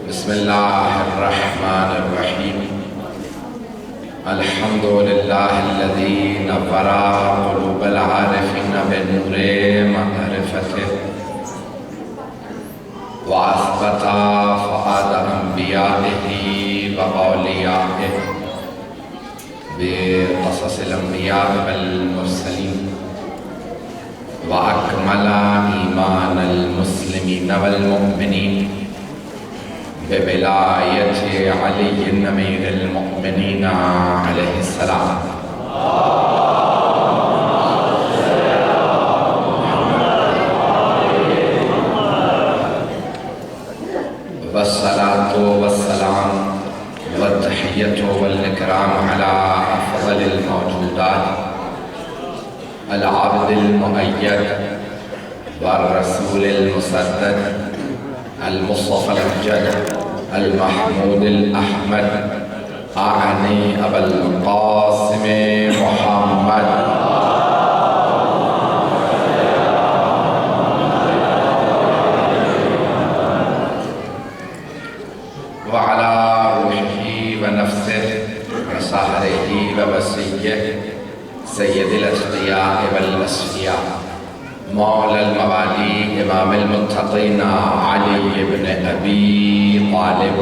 بسم اللہ الرحمن الرحیم الحمد للہ الذی نور قلوب العارفین بنور معرفته واثبت فؤاد انبیائه واولیائه بقصص الانبیاء والمرسلین واکمل ایمان المسلمین والمؤمنین بولایت علی امیر المؤمنین علیہ السلام والصلاة والسلام والتحیة والاکرام علی افضل الموجودات العبد المؤید والرسول المسدد المصطفى الأمجد المحمود الأحمد أعني أبا القاسم محمد وعلى روحه ونفسه وصهره ووصيه سيد الأتقياء والأصفياء مولا الموالي امام المتقين علي بن ابي طالب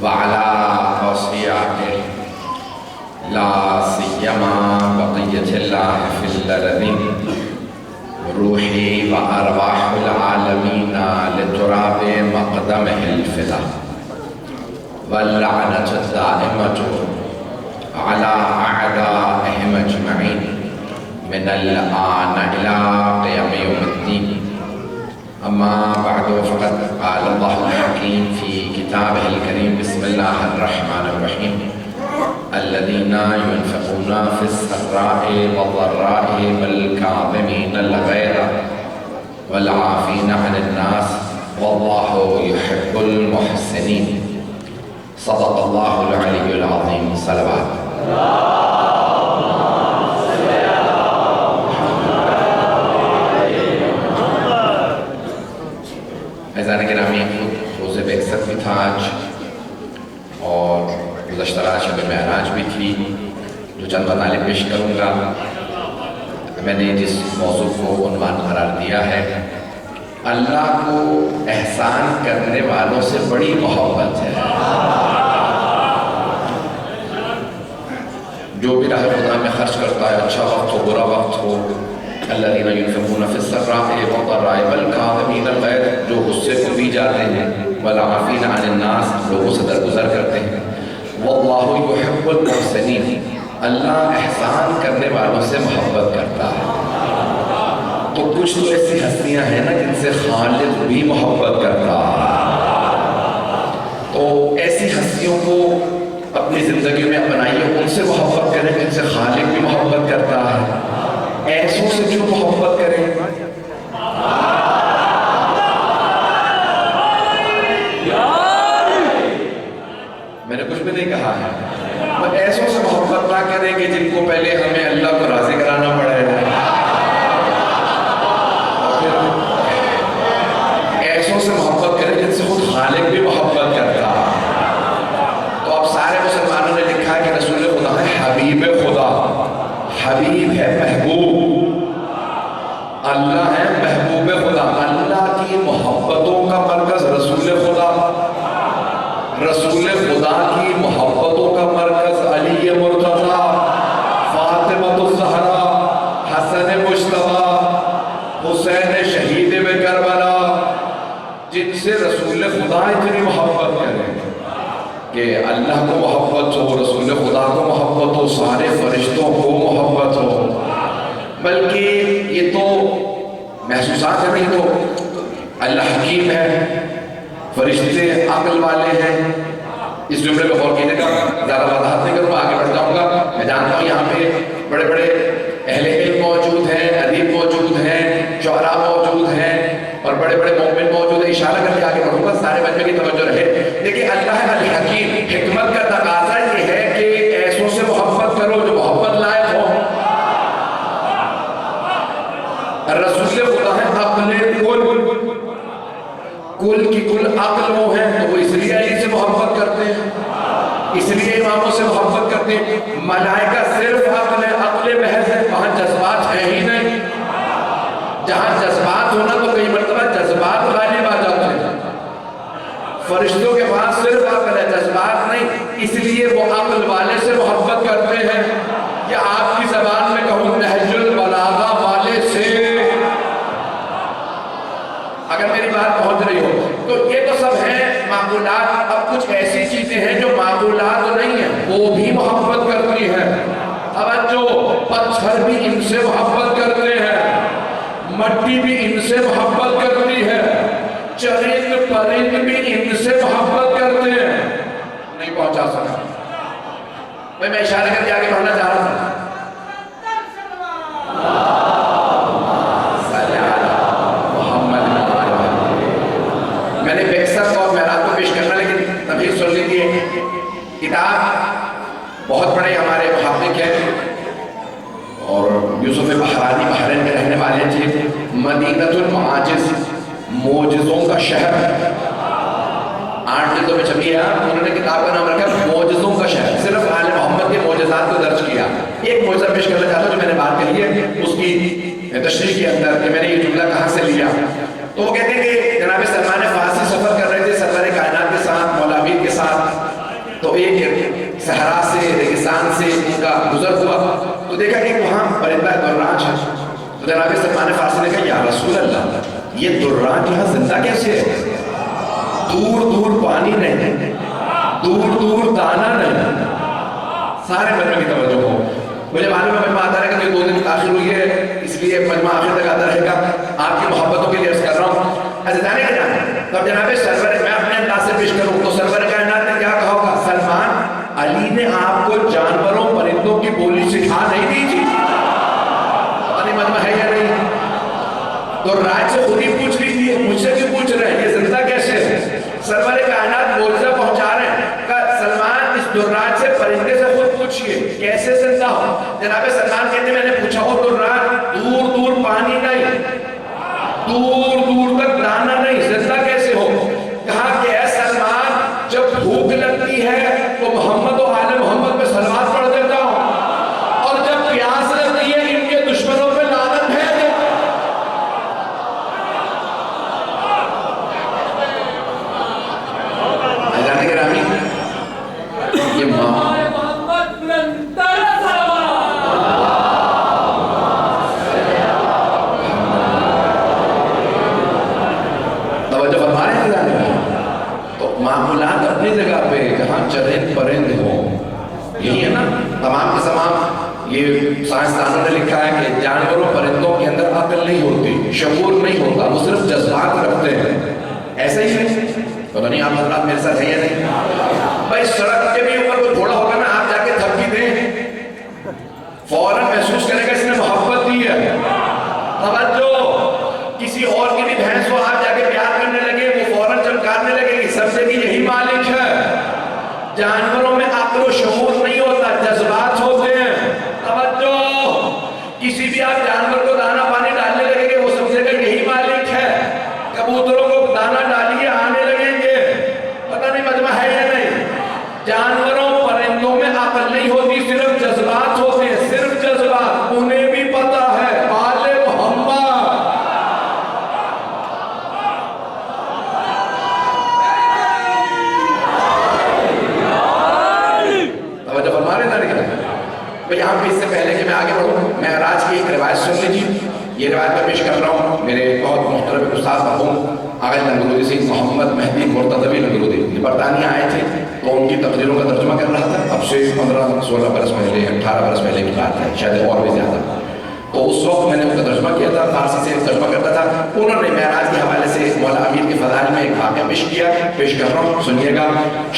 وعلى اوصيائه لا سيما بقية الله في الارضين روحي وارواح العالمين لتراب مقدمه الفدا واللعنة الدائمة على أعدائهم أجمعين من الآن إلى قيام يوم الدين أما بعد فقد قال الله الحكيم في كتابه الكريم بسم الله الرحمن الرحيم الذين ينفقون في السراء والضراء والكاظمين الغيظ والعافين عن الناس والله يحب المحسنين صدق اللہ العلی العظیم صلوات عزیزان گرامی روز بعثت بھی تھا آج اور گزشتہ رات شب معراج بھی تھی جو چند مطالب پیش کروں گا میں نے جس موضوع کو عنوان قرار دیا ہے اللہ کو احسان کرنے والوں سے بڑی محبت ہے جو بھی راہ خدا میں خرچ کرتا ہے اچھا وقت ہو برا وقت ہو الذین ينفقون فی السراء والضراء والکاظمین الغیظ جو غصے کو پی جاتے ہیں والعافین عن الناس لوگوں سے درگزر کرتے ہیں واللہ یحب المحسنین اللہ احسان کرنے والوں سے محبت کرتا ہے تو کچھ تو ایسی ہستیاں ہیں نا جن سے خالق بھی محبت کرتا ہے تو ایسی ہستیوں کو اپنی زندگی میں اپنائیے ان سے محبت کریں جن سے خالق بھی محبت کرتا ہے ایسوں سے کیوں محبت کریں میں نے کچھ بھی نہیں کہا ہے وہ ایسوں سے محبت نہ کریں گے جن کو پہلے ہمیں اللہ کو راضی کرانا پڑے ایسوں سے محبت کریں جن سے خود خالق بھی محبت کرتا ہے تو اب سارے مسلمانوں نے لکھا ہے کہ رسول خدا ہے حبیب خدا حبیب ہے محبوب اللہ ہے محبوب خدا اللہ کی محبتوں کا مرکز رسول خدا رسول خدا کی محبتوں کا مرکز علی مرتضی فاطمہ الزہرا حسن مجتبی حسین شہید کربلا جن سے رسول خدا اتنی محبت کریں کہ اللہ کو محبت ہو رسول خدا کو محبت ہو سارے فرشتوں کو محبت ہو بلکہ یہ تو محسوسات ہیں نہیں تو اللہ حکیم ہے فرشتے عقل والے ہیں اس جملے پہ غور کیجیے گا زیادہ وضاحت نہیں کروں آگے بڑھ جاؤں گا میں جانتا ہوں یہاں پہ بڑے بڑے اہل علم موجود ہیں ادیب موجود ہیں شعراء موجود ہیں اور بڑے بڑے مومن موجود ہیں اشارہ کر کے آگے بڑھوں گا سارے بچوں کی توجہ رہے لیکن اللہ الحکیم حکمت کا تقاضا یہ ہے کہ ایسوں سے محبت کرو جو محبت لائق ہو کل کی کل عقل وہ ہیں تو وہ اس لیے علی سے محبت کرتے ہیں، اس لیے اماموں سے محبت کرتے ہیں۔ ملائکہ صرف عقل ہے، عقل محض ہے، وہاں جذبات ہے ہی نہیں۔ جہاں جذبات ہونا تو کئی مرتبہ جذبات غالب آ جاتے ہیں، فرشتوں کے پاس صرف عقل ہے، جذبات نہیں، اس لیے وہ عقل والے سے محبت کرتے ہیں۔ یا آپ کی زبان میں کہوں نہج البلاغہ والے سے، اگر میری بات پہنچ رہی ہو تو یہ تو سب ہیں معقولات۔ اب کچھ ایسی چیزیں ہیں جو معقولات نہیں ہیں، وہ بھی محبت کرتی ہیں۔ توجہ، پتھر بھی ان سے محبت کرتے ہیں، مٹی بھی ان سے محبت کرتی ہے، چرند پرند بھی ان سے محبت کرتے ہیں۔ نہیں پہنچا سکا میں اشارہ کر کے آگے بڑھنا چاہ رہا تھا۔ میں نے بیکسر اور میرات کو پیش کرنا لیکن تبھی سن لیجیے، کتاب بہت بڑے ہمارے محقق ہیں اور یوسف بحرانی بحرین کے رہنے والے تھے۔ مدینۃ المعاجز، معجزوں کا شہر، 8 جلدوں میں چھپی ہے۔ انہوں نے کتاب کا نام رکھا معجزوں کا شہر، صرف آل محمد کے معجزات کو درج کیا۔ ایک معجزہ پیش کرنا چاہتا ہوں جو میں نے بات کہی ہے اس کی تشریح کے اندر کہ میں نے یہ جملہ کہاں سے لیا۔ تو وہ کہتے ہیں کہ جناب سلمان فارسی سفر کر رہے تھے سرور کائنات کے ساتھ، مولا عبید کے ساتھ، تو ایک صحرا سے ریگستان سے ان کا گزر ہوا تو دیکھا کہ وہاں پرندہ دراج ہے۔ تو جناب سلمان فارسی نے کہا یا رسول اللہ، یہ دراج یہاں زندہ کیسے ہے؟ دور دور پانی نہیں، دور دور دانا نہیں۔ سارے مجمع کی توجہ ہو، مجھے معلوم ہے مجمع آتا رہے گا، تو 2 دن تاخیر ہوئی ہے اس لیے مجمع آخر تک آتا رہے گا۔ آپ کی محبتوں کے لیے عرض کر رہا ہوں عزیزانے کے جانے۔ تو اب جناب سرور، میں اپنے انداز سے پیش کروں تو سرور کائنات نے کیا کہا ہوگا؟ سلمان، علی نے آپ کو جانوروں پرندوں کی بولی سکھا نہیں دی تھی؟ پتہ نہیں مجمع ہے یا نہیں؟ تو راج سے خود ہی پوچھ لیجیے، مجھ سے کیوں پوچھ رہے ہیں یہ زندہ کیسے ہے؟ سرور کائنات معجزہ پہنچا رہے ہیں کہ سلمان اس دراج سے پرندے سے خود پوچھئے کیسے زندہ ہو؟ جناب سلمان کہتے ہیں میں نے پوچھا ہو دراج دور دور پانی نہیں، دور دور تک دانا نہیں، زندہ کیسے ہو؟ کہا کہ اے سلمان، جب بھوک لگتی ہے تو محمد و آل محمد پہ صلوات پڑھ دیتا ہوں، اور جب پیاس لگتی ہے ان کے دشمنوں پہ لعنت بھیج دیتا ہوں۔ حضرات گرامی، یہ توجہ فرما رہے ہیں حضرات؟ تو معمولات اپنی جگہ پہ جہاں چرند پرند ہوں، یہی ہے نا تمام کے تمام۔ یہ سائنسدانوں نے لکھا ہے کہ جانوروں پرندوں کے اندر عقل نہیں ہوتی، شعور نہیں ہوتا، وہ صرف جذبات رکھتے ہیں۔ ایسا ہی ہے، پتہ نہیں آپ حضرات میرے ساتھ ہے یا نہیں؟ بھائی سڑک کے بھی اوپر کوئی گھوڑا ہوگا نا، آپ جا کے تھپکی دیں، فوراً محسوس کرے گا اس نے محبت دی ہے۔ توجہ، کسی اور کی بھی بھینس ہو، آپ جا کے پیار کرنے لگے، وہ فوراً چمکارنے لگے کہ سب سے بھی یہی مالک ہے۔ جانوروں میں عقل و شعور نہیں ہوتا، جذبات ہوتے ہیں۔ توجہ، کسی بھی آپ جانور کو دانا پانی ڈالنے لگے گے وہ سمجھے گا یہی مالک ہے۔ کبوتروں کو دانا ڈالیے آنے لگیں گے، پتہ نہیں مجمع ہے یا نہیں؟ جانوروں پرندوں میں عقل نہیں ہوتی، صرف جذبات ہوتے ہیں، صرف جذبات۔ انہیں بھی پتہ ہے آل محمد۔ توجہ فرما رہے ہیں نا؟ تو یہاں پہ اس سے پہلے کہ میں آگے بڑھوں، معراج کی ایک روایت سن لیجیے۔ یہ روایت میں پیش کر رہا ہوں میرے بہت محترم استاد مرحوم آغاز لنگرودی سے محمد مہدی مرتضوی لنگرودی، یہ برطانیہ آئے تھے تو ان کی تقریروں کا ترجمہ کر رہا تھا۔ اب سے 15-16 برس پہلے، 18 برس پہلے کی بات ہے، شاید اور بھی زیادہ۔ تو اس وقت میں نے ان کا ترجمہ کیا تھا، فارسی سے ترجمہ کرتا تھا۔ انہوں نے معراج کے حوالے سے مولا امیر کے فضائل میں ایک واقعہ پیش کیا، پیش کر رہا ہوں، سنیے گا۔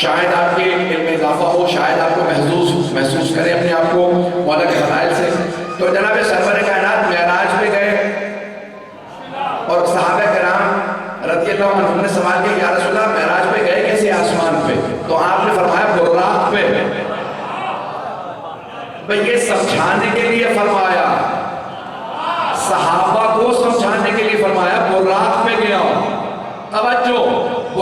شاید آپ کے علم میں اضافہ ہو، شاید آپ کو محسوس کریں اپنے آپ کو مولا کے فضائل سے۔ تو جناب سرور کائنات معراج پہ گئے اور صحابہ کرام رضی اللہ عنہم نے سوال کیا یا رسول اللہ معراج پہ گئے کیسے آسمان پہ؟ تو آپ نے فرمایا براق پہ۔ بھئی یہ سمجھانے کے لیے فرمایا، صحابہ کو سمجھانے کے لیے فرمایا براق پہ گیا۔ توجہ،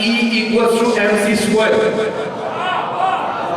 E=mc²।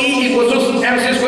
E=mc²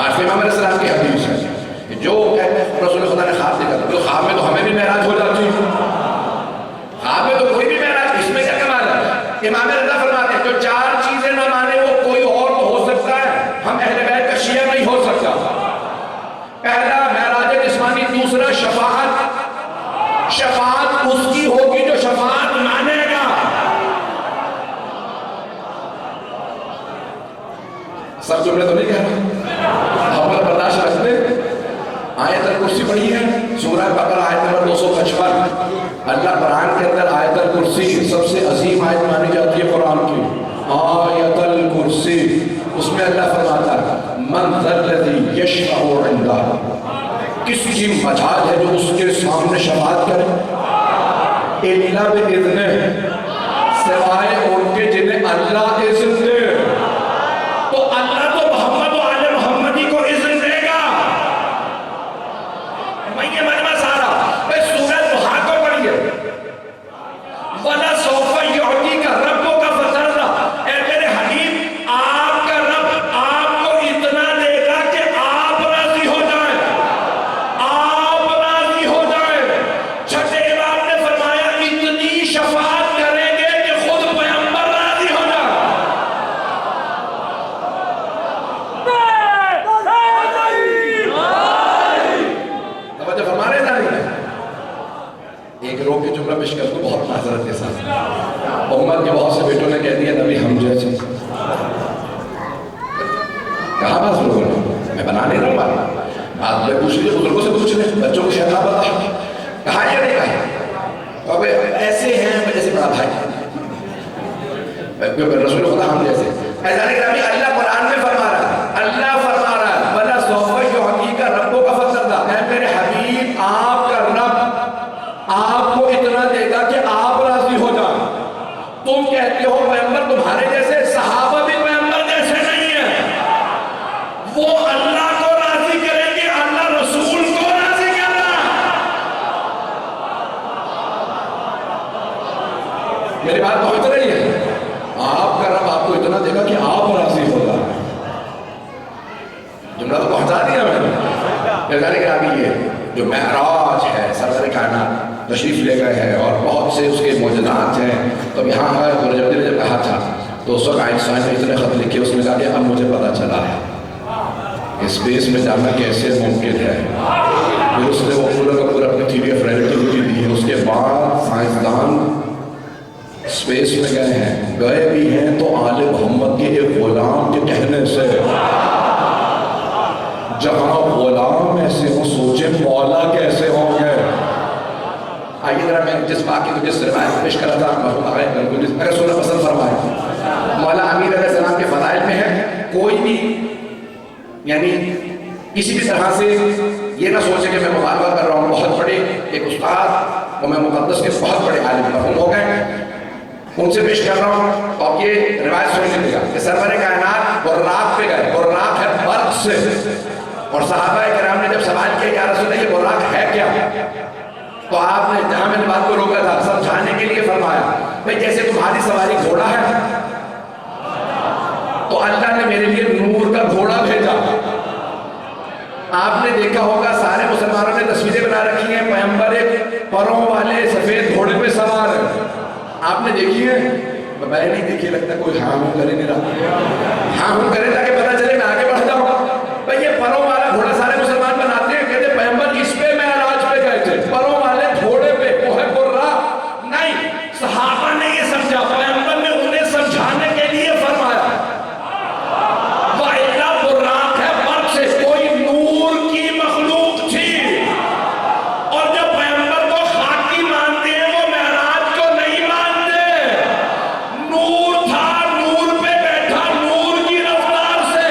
عارف امام علیہ السلام کی حدیث ہے جو کہتے ہیں رسول خدا نے خواب دیکھا تو خواب میں تو ہمیں بھی معراج ہو جاتی ہے، خواب میں تو کوئی بھی معراج، اس میں کیا کمال ہے؟ امام رضا فرماتے ہیں جو چار چیزیں نہ مانے وہ کوئی اور تو ہو سکتا ہے، ہم اہل بیت کا شیعہ نہیں ہو سکتا۔ پہلا معراج جسمانی، دوسرا شفاعت، شفاعت اس کی ہوگی جو شفاعت مانے گا۔ سب جملے تو نہیں کہہ رہا، ہمارا برداشت رکھتے۔ آیت الکرسی پڑھی ہے، سورہ بقرہ آیت نمبر 255۔ اللہ قرآن کے اندر آیت الکرسی سب سے عظیم آیت مانی جاتی ہے قرآن کی، آیت الکرسی۔ اس میں اللہ فرماتا ہے من ذا الذی یشفع عنده، کس کی مجال ہے جو اس کے سامنے شفاعت کرے، الا باذنہ، سوائے ان کے جنہیں اللہ اذن دے۔ تو اللہ تو محمد و آل محمدی کو اذن دے گا۔ میں یہ مجمع سارا میں سورہ ضحیٰ کو پڑھیے، وَلَسَوْفَ يُعْطِيكَ رَبُّكَ فَتَرْضَىٰ، اے میرے حبیب آپ کا رب آپ کو اتنا دے گا کہ آپ راضی ہو جائیں، آپ راضی ہو جائیں۔ چھٹے امام نے فرمایا اتنی شفاعت کریں گے کہ خود پیغمبر راضی ہو جائیں۔ توجہ فرما رہے ہیں؟ ایک روک کے جملہ پیش کر تو بہت معذرت کے ساتھ، امت کے بہت سے بیٹوں نے کہہ دیا نبی ہم جیسے، کہاں بات لوگوں نے، میں بنا نہیں رہا ہوں بات میں پوچھ لیجیے، بزرگوں سے پوچھ لیں، بچوں کو شہر نہ پتا کہا یہ نہیں کہا، اب ایسے ہیں جیسے بڑا بھائی رسول خدا ہم جیسے۔ ایسا نہیں کہ اللہ قرآن میں فرما رہا ہے، اللہ فرما رہا ہے وَلَسَوْفَ يُعْطِيكَ رَبُّكَ فَتَرْضَىٰ، اے میرے حبیب آپ کا رب آپ کو اتنا دے گا کہ آپ راضی ہو جائیں۔ تم کہتے ہو پیغمبر تمہارے جیسے، صحابہ بھی پیغمبر جیسے نہیں ہیں، وہ اللہ کو راضی کریں گے، اللہ رسول کو راضی کرنا۔ میری بات پہنچ رہی ہے؟ آپ کا رب آپ کو اتنا دے گا کہ آپ راضی ہو جائیں۔ جملہ تو پہنچا دیا میں نے۔ یہ جو معراج ہے، سرور کائنات تشریف لے گئے ہیں اور بہت سے اس کے معجزات ہیں، تو یہاں آئے تو جب کہا تھا تو اس وقت آئنسٹائن نے اتنے خط لکھے، اس میں کہا کہ اب مجھے پتا چلا ہے اسپیس میں جانا کیسے ممکن ہے۔ پھر اس نے وہ پورا کا پورا اپنی تھیوری آف ریلیٹیوٹی دی ہے۔ اس کے بعد سائنسدان اسپیس میں گئے بھی ہیں تو آل محمد کے ایک غلام کے کہنے سے، جہاں غلام ایسے ہوں سوچے مولا کیسے ہوں گے۔ آئیے ذرا میں جس واقعے کو جس روایت پیش کرا تھا اگر سننا پسند فرمائے، مولا امیر علیہ السلام کے فضائل میں ہے، کوئی بھی یعنی کسی بھی طرح سے یہ نہ سوچے کہ میں مطالبہ کر رہا ہوں، بہت بڑے ایک استاد وہ میں مقدس کے بہت بڑے عالم مرحوم ہو گئے، ان سے پیش کر رہا ہوں۔ اور یہ روایت سن لیجیے گا کہ سرور کائنات براق پہ گئے، براق ہے برق سے، اور صحابہ کرام نے جب سوال کیا یا رسول اللہ یہ براق ہے کیا، تو آپ نے جہاں میں نے بات کو روکا تھا سمجھانے کے لیے فرمایا بھئی جیسے تمہاری سواری گھوڑا ہے تو اللہ نے میرے لیے نور کا گھوڑا بھیجا۔ آپ نے دیکھا ہوگا سارے مسلمانوں نے تصویریں بنا رکھی ہیں، پیغمبر ایک پروں والے سفید گھوڑے پہ سوار ہے، آپ نے دیکھی ہے؟ میں نہیں دیکھی، لگتا کوئی ہاں ہوں کرے نہیں رہا، ہاں ہوں کرے تاکہ پتہ چلے میں آگے بڑھ جاؤں۔ بھئی یہ پروں والا گھوڑا سارے مسلمان بناتے ہیں، کہتے پیغمبر اس پہ معراج پہ گئے تھے، پروں والے گھوڑے پہ، وہ ہے براق۔ نہیں، صحابہ نے یہ سمجھا، پیغمبر نے انہیں سمجھانے کے لیے فرمایا وَإِلَّا براق ہے برق سے، کوئی نور کی مخلوق تھی، اور جو پیغمبر کو خاکی مانتے ہیں وہ معراج کو نہیں مانتے۔ نور تھا، نور پہ بیٹھا، نور کی رفتار سے،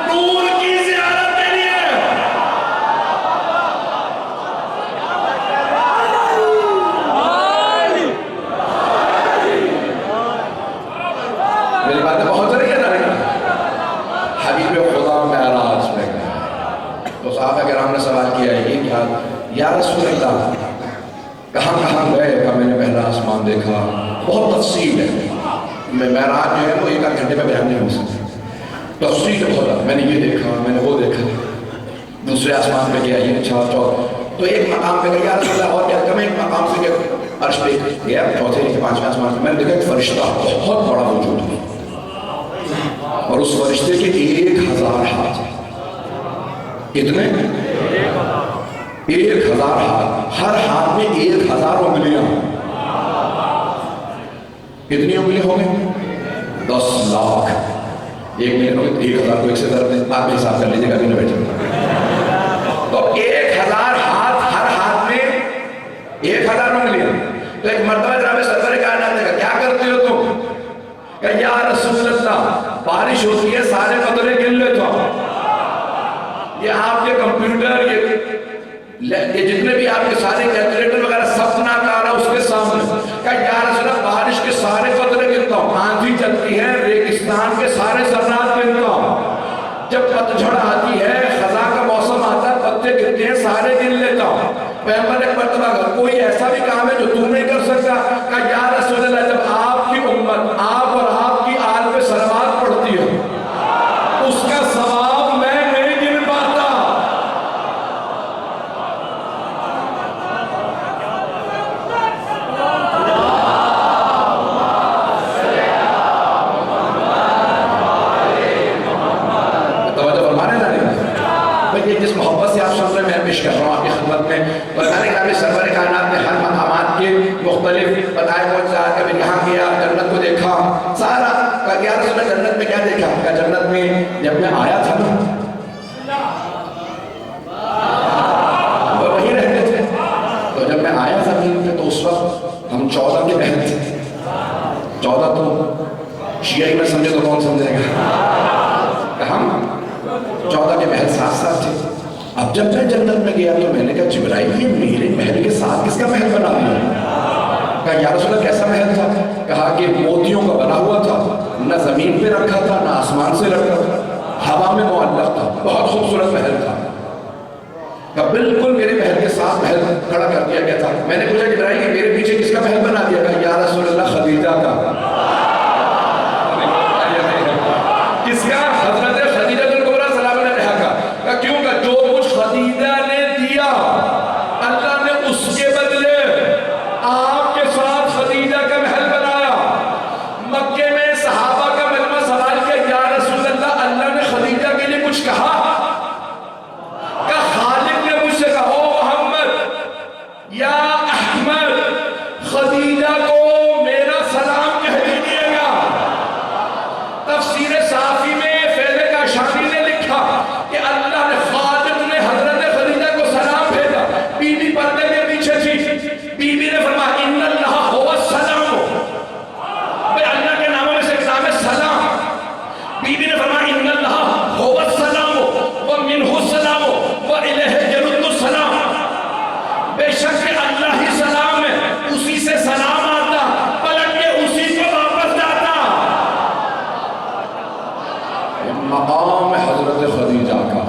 نور کی زیارت کے لیے۔ میری باتیں پہنچ رہی ہے نا؟ حبیب خدا معراج میں گئے تو صحابہ کرام نے سوال کیا یہ کیا یا رسول اللہ کہاں کہاں گئے؟ کہا میں نے پہلا آسمان دیکھا، بہت تفصیل ہے، میں معراج جو ہے وہ ایک آدھ گھنٹے میں بیان نہیں ہو سکتا۔ تفصیل بہت، میں نے یہ دیکھا، میں نے وہ دیکھا، دوسرے آسمان پہ گیا، یہ چار تو ایک مقام پہ گیا، یا رسول اللہ اور کیا کم، ایک مقام پہ گیا، عرش پہ گیا، چوتھے کے پانچویں آسمان پہ میں نے دیکھا ایک فرشتہ بہت بڑا موجود ہے، اور اس فرشتے کے 1000 ہاتھ ہیں. کتنے؟ 1000 ہاتھ، ہر ہاتھ میں 1000 انگلیاں. کتنی انگلیاں ہوں گے؟ 10 لاکھ. 1 ملین ہو گئے، 1000 کو 1 سے ضرب دیں، آپ حساب کر لیجیے گا، ابھی نہ بیٹھے. تو 1000 ہاتھ، ہر ہاتھ میں 1000 انگلیاں. تو ایک مرتبہ جناب سرور کائنات نے کہا کیا کرتے ہو تم؟ کہ یا رسول اللہ بارش ہوتی ہے سارے قطرے گن لیتا ہوں. یہ آپ کے کمپیوٹر، یہ جتنے بھی آپ کے سارے کیلکولیٹر وغیرہ سب ناکارہ اس کے سامنے. کہ یا رسول اللہ بارش کے سارے قطرے گنتا ہوں. آندھی چلتی ہے ریگستان کے سارے ذرات گنتا ہوں. جب پتجھڑ آتی ہے، خزاں کا موسم آتا ہے، پتے گرتے ہیں، سارے گن لیتا ہوں. پیغمبر ایک مرتبہ کوئی ایسا بھی کام ہے جو تم نہیں کر سکتا؟ کہ یا رسول اللہ جب آپ کی امت، آپ اور آپ کی آل پہ صلوات پڑھتی ہے، اس کا ثواب میں نہیں گن پاتا. توجہ فرمانے نہ نہیں بھئی، یہ جس محبت سے آپ سن رہے ہیں میں پیش کر رہا ہوں آپ کی خدمت میں. اور اللہ نے سرور کائنات نے ہر مقامات کے مختلف بتائے معجزات کہ میں یہاں گیا، جنت کو دیکھا، سارا. کہ یا رسول اللہ جنت میں کیا دیکھا؟ کہ جنت میں جب میں آیا تھا نا وہ وہیں رہتے تھے، تو جب میں آیا تھا زمین پہ تو اس وقت ہم 14 کے بہن تھے. 14 تو شیعہ میں سمجھے تو کون سمجھے گا کہ ہم 14 کے محل ساتھ ساتھ تھے. اب جب میں جنت میں گیا تو میں نے کہا جبرائیل یہ میرے محل کے ساتھ کس کا محل بنا دیا؟ کہا یا رسول اللہ کیسا محل تھا؟ کہا کہ موتیوں کا بنا ہوا تھا، نہ زمین پہ رکھا تھا نہ آسمان سے رکھا تھا، ہوا میں معلق تھا، بہت خوبصورت محل تھا. کہا بالکل میرے محل کے ساتھ محل کھڑا کر دیا گیا تھا. میں نے پوچھا جبرائیل کہ میرے پیچھے کس کا محل بنا دیا؟ کہا یا رسول اللہ خدیجہ کا. کس کا؟ حضرت خدیجہ الکبریٰ سلام علیہا کا. کہ کیوں؟ کہ جو کچھ خدیجہ نے دیا اللہ نے اس کے بدلے آپ کے ساتھ خدیجہ کا محل بنایا. مکے میں صحابہ کا مجمع سوال کیا یا رسول اللہ اللہ نے خدیجہ کے لیے کچھ کہا؟ کہ خالق نے مجھ سے کہا او محمد یا احمد خدیجہ کو میرا سلام کہہ دیجیے گا. تفسیر صافی میں فیض کاشانی نے لکھا کہ اللہ نے خالق نے حضرت خدیجہ کو سلام بھیجا. بی بی پردے کے پیچھے تھی، بی بی نے فرمایا ان اللہ هو السلام. بھئی اللہ کے ناموں میں سے ایک نام ہے سلام. بی بی نے فرمایا ان اللہ هو السلام ومنه السلام والیہ یرد السلام. بے شک اللہ ہی سلام ہے، اسی سے سلام آتا، پلٹ کے اسی کو واپس جاتا. مقام حضرت خدیجہ کا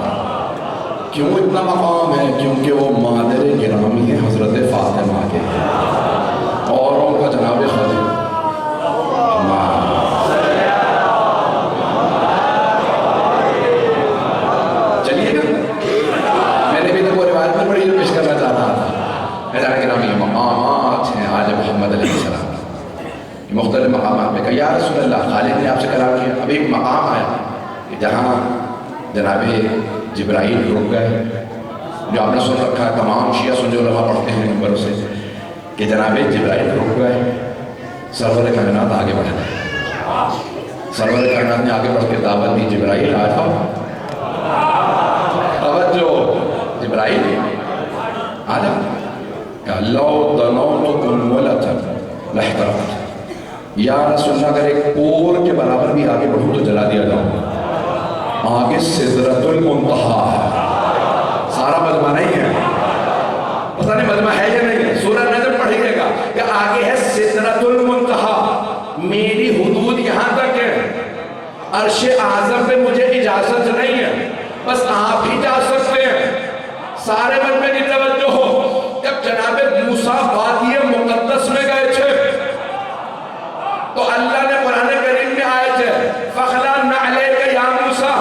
کیوں اتنا مقام ہے؟ کیونکہ وہ مادر گرامی ہے حضرت فاطمہ کے، اوروں کا جناب خدیجہ. چلیے گا میں نے بھی تو وہ روایت میں بڑی پیش کرنا چاہتا تھا. حضرت گرامی مقامات ہیں آج محمد علیہ السلام مختلف مقامات میں. کہ یا رسول اللہ خالق نے آپ سے کلام کیا. اب ایک مقام آیا جہاں جناب جبرائیل رک گئے، جو آپ نے سن رکھا ہے، تمام شیعہ سنی علماء پڑھتے ہیں نمبروں سے کہ جناب جبرائیل رک گئے، سرور کائنات آگے بڑھ گئے. سرور کائنات نے آگے بڑھ کے دعوت دی جبرائیل آ جاؤ. توجہ جبرائیل آ جاؤ. کہ لو دنوتکم ولتا لاحترقت. یا رسول اللہ اگر ایک پور کے برابر بھی آگے بڑھوں تو جلا دیا جاؤں. آگے سدرۃ المنتہا ہے. سارا مجمع نہیں ہے، پتہ نہیں مجمع ہے یا نہیں ہے، سورہ نجم پڑھیے گا کہ آگے ہے سدرۃ المنتہا. میری حدود یہاں تک ہے، عرش اعظم پہ مجھے اجازت نہیں ہے، بس آپ ہی جا سکتے ہیں. سارے مجمع کی توجہ ہو، جب جناب موسیٰ وادی مقدس میں گئے تھے تو اللہ نے قرآن کریم میں آیت ہے فَخْلَعْ نَعْلَيْكَ يَا مُوسَىٰ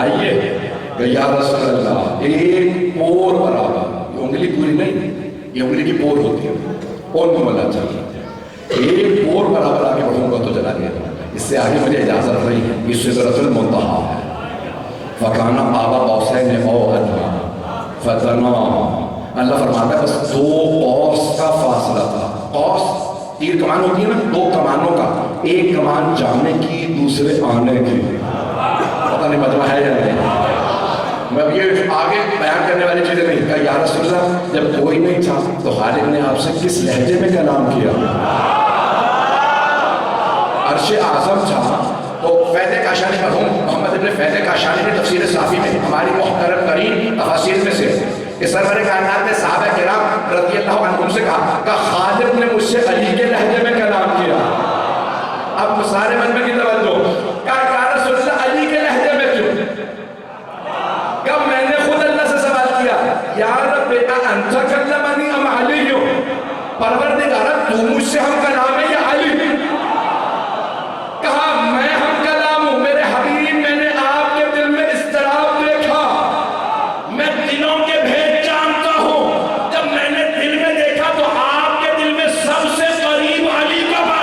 آئیے کہ یا رسول اللہ ایک پور برابر، یہ انگلی پوری نہیں، یہ انگلی کی پور ہوتی ہے، پور میں ملا چاہیے، ایک پور برابر آگے بڑھوں گا تو جلا دیا، اس سے آگے مجھے اجازت نہیں ہے، یہ سدرۃ المنتہا ہے۔ فَكَانَ قَابَ قَوْسَيْنِ أَوْ أَدْنَىٰ فَدَنَا، اللہ فرماتا ہے بس 2 قوس کا فاصلہ تھا۔ قوس تیر کمان ہوتی ہے نا، 2 کمانوں کا، ایک کمان جانے کی دوسرے آنے کی، پتہ نہیں مجمع ہے یا نہیں، میں یہ آگے بیان کرنے والی چیزیں نہیں کہا۔ یا رسول اللہ جب کوئی نہیں تھا تو خالق نے آپ سے کس لہجے میں کلام کیا؟ عرش اعظم تھا تو فیض کاشانی مرحوم محمد ابن فیض کاشانی نے تفسیر صافی میں ہماری محترم ترین تفاسیر میں سے کہ سرور کائنات نے صحابہ کرام رضی اللہ عنہم سے کہا کہ خالق نے مجھ سے علی کے لہجے میں کلام کیا۔ اب سارے مجمع کی توجہ، کہا یا رسول اللہ علی کے لہجے میں کیوں؟ کہ میں نے خود اللہ سے سوال کیا، یا رب انت کلمنی ام علی، پروردگار تو مجھ سے ہم کلام ہے یا علی؟ کہا میں ہم کلام ہوں میرے حبیب، میں نے آپ کے دل میں اضطراب دیکھا، میں دلوں کے بھید جانتا ہوں، جب میں نے دل میں دیکھا تو آپ کے دل میں سب سے قریب علی کا بات۔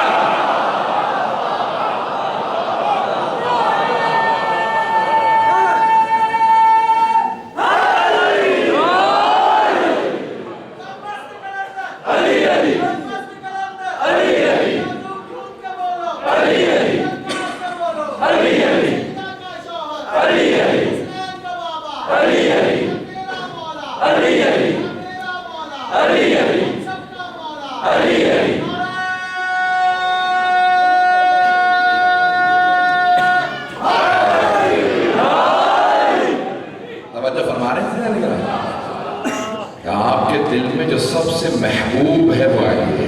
آپ کے دل میں جو سب سے محبوب ہے وہ علی ہے،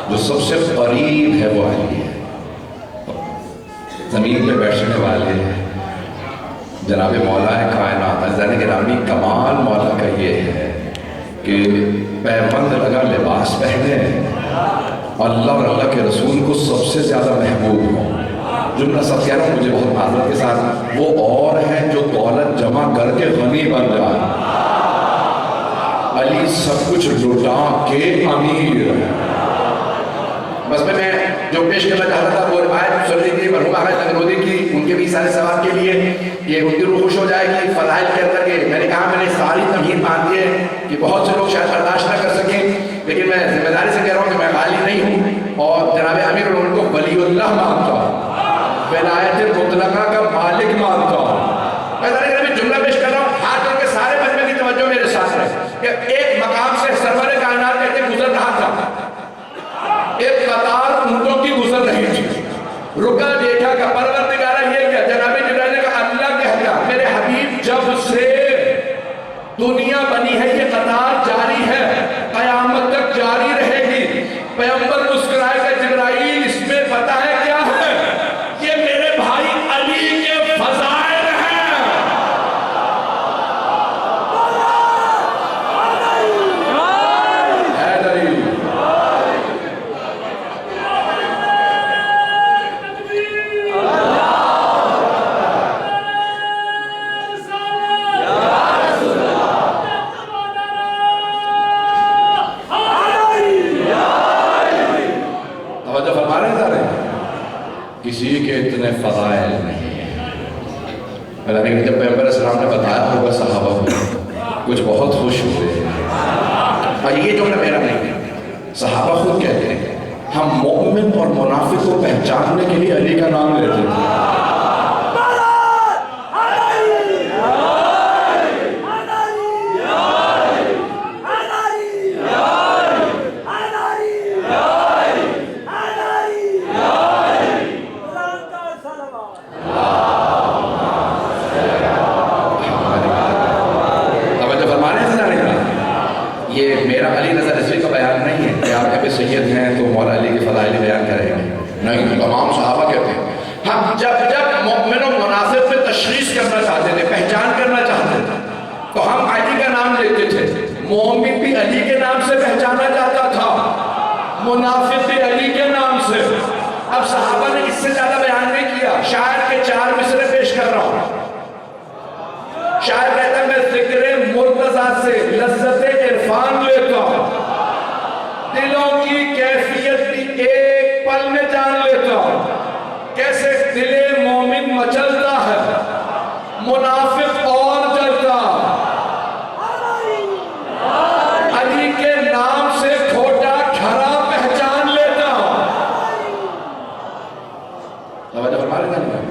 جو سب سے قریب ہے وہ علی ہے۔ زمین پہ بیٹھنے والے جناب مولا کائنات عزیزان گرامی، کمال مولا کا یہ ہے کہ پیوند لگا لباس پہنے اللہ اور اللہ کے رسول کو سب سے زیادہ محبوب ہو۔ جملہ سب کہہ رہا ہوں مجھے بہت معذرت کے ساتھ، وہ اور ہیں جو دولت جمع کر کے غنی بن جائے، علی سب کچھ لٹا کے امیر ہے۔ بس میں جو پیش کرنا چاہتا تھا وہ روایت سن لی تھی مرحوم آغا لنگرودی کی، ان کے بھی سارے ثواب کے لیے، یہ ان کی روح خوش ہو جائے گی فضائل کے اندر کے۔ میں نے کہا میں نے ساری تمہید باندھی ہے کہ بہت سے لوگ شاید برداشت نہ کر سکیں، لیکن میں ذمہ داری سے کہہ رہا ہوں کہ میں خالی نہیں ہوں، اور جناب امیر ان کو ولی اللہ مانتا ہوں، ولایت مطلقہ کا مالک مانتا ہوں۔ میں جملہ پیش کر رہا ہوں، ہاتھ کر کے سارے مجمع کی توجہ میرے ساتھ ہے کہ ایک مقام سے سرور کائنات کہتے گزر رہا تھا، ایک قطار اونٹوں کی گزر رہی تھی، رکا دیکھا کہ پروردگارہ یہ کیا؟ جناب جبرائیل نے کہا اللہ کہتا میرے حبیب جب سے دنیا بنی ہے یہ قطار جاری ہے، قیامت تک جاری رہے گی۔ پیغمبر مسکرائے کہ جبرائیل اس میں پتہ ہے کیا ہے؟ یہ میرے بھائی علی کے فضائل ہیں۔ حیدری کسی کے اتنے فضائل نہیں ہیں۔ لیکن جب پیغمبر اسلام نے بتایا ہوگا صحابہ کو کچھ بہت خوش ہوئے، اور یہ جملہ میرا نہیں ہے، صحابہ خود کہتے ہیں ہم مومن اور منافق کو پہچاننے کے لیے علی کا نام لیتے تھے۔ یہ میرا علی نظر رضوی کا بیان نہیں ہے کہ آپ کے سید ہیں تو مولا علی کے فضائل بیان کریں گے، نہیں، تمام صحابہ کہتے ہیں ہم جب مومن و منافق میں تشخیص کرنا چاہتے تھے، پہچان کرنا چاہتے تھے تو ہم علی کا نام لیتے تھے۔ مومن بھی علی کے نام سے پہچانا جاتا تھا، منافق بھی علی کے نام سے۔ اب صحابہ نے اس سے زیادہ بیان نہیں کیا، شاعر کے 4 مصرے پیش کر رہا ہوں۔ دلوں کی کیفیت بھی ایک پل میں جان لیتا ہوں، کیسے دل مومن مچلتا ہے، منافق اور جلتا۔ علی کے نام سے کھوٹا کھرا پہچان لیتا ہوں۔ توجہ فرما رہے ہیں؟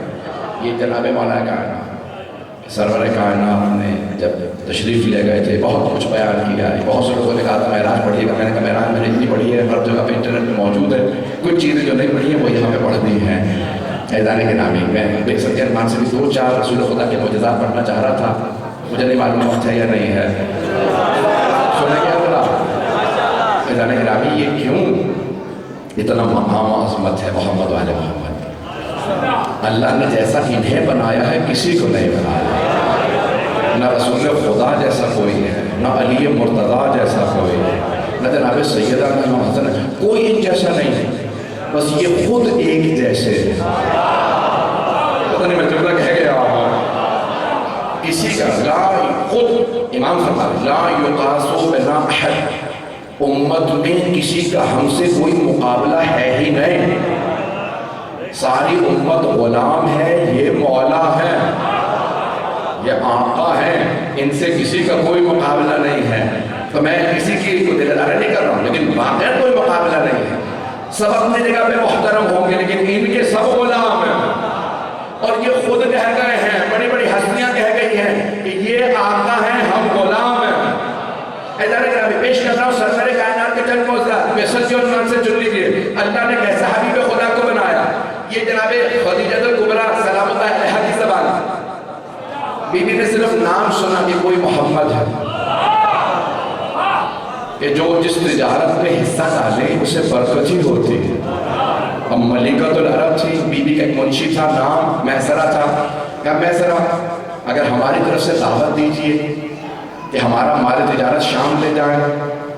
یہ جناب مولا کائنات سرور کائنات نے جب تشریف لے گئے تھے بہت کچھ بیان کیا ہے۔ بہت سے لوگوں نے کہا تھا معراج پڑھیے گا، میں نے کہا معراج میں نے اتنی پڑھی ہے، ہر جگہ پہ انٹرنیٹ پہ موجود ہے، کچھ چیزیں جو نہیں پڑھی ہیں وہ یہاں پہ پڑھ دی ہیں۔ ایدان کے نامی میں بے سکتے ارمان سے بھی 2-4 رسول خدا کے معجزات پڑھنا چاہ رہا تھا، مجھے نہیں معلوم وقت ہے یا نہیں ہے۔ سنیں گے اللہ ایدان کے نامی یہ کیوں اتنا مقام و عظمت ہے محمد والے محمد؟ اللہ نے جیسا انہیں بنایا ہے کسی کو نہیں بنایا، نہ رسول خدا جیسا کوئی ہے، نہ علی مرتضیٰ جیسا کوئی ہے، نہ جناب سیدہ نہ حسن، کوئی ان جیسا نہیں ہے، بس یہ خود ایک جیسے ہے۔ پتہ نہیں میں جملہ کہہ گیا کسی کا لا خود امام فرماتے لا یقاسو بنا احد، امت میں کسی کا ہم سے کوئی مقابلہ ہے ہی نہیں، ساری امت غلام ہے، یہ مولا ہے، یہ آقا ہے، ان سے کسی کا کوئی مقابلہ نہیں ہے۔ تو میں کسی کی کو دلدارے نہیں کر رہا ہوں، لیکن واقعی کوئی مقابلہ نہیں ہے، سب اپنی جگہ پہ محترم ہوں گے، لیکن ان کے سب غلام ہیں۔ اور یہ خود کہہ گئے ہیں، بڑی بڑی ہستیاں کہہ گئی ہیں کہ یہ آقا ہیں، ہم غلام ہیں۔ ادھر پیش کر رہا ہوں سرور کائنات کے چند موضوعات، فیصل جو عنوان سے چن لیجیے۔ اللہ نے کیسا حبیب خدا کو بنایا؟ یہ جناب خدیجہ الکبریٰ سلام اللہ علیہا کی زبان، بی بی نے صرف نام سنا کہ کوئی محمد ہے، کہ جو جس تجارت میں حصہ ڈالے اسے برکت ہی ہوتی ہے۔ اب ملکۃ العرب تھی، بی بی کا ایک منشی تھا، نام میسرہ تھا۔ کہا میسرہ اگر ہماری طرف سے دعوت دیجئے کہ ہمارا مال تجارت شام لے جائیں۔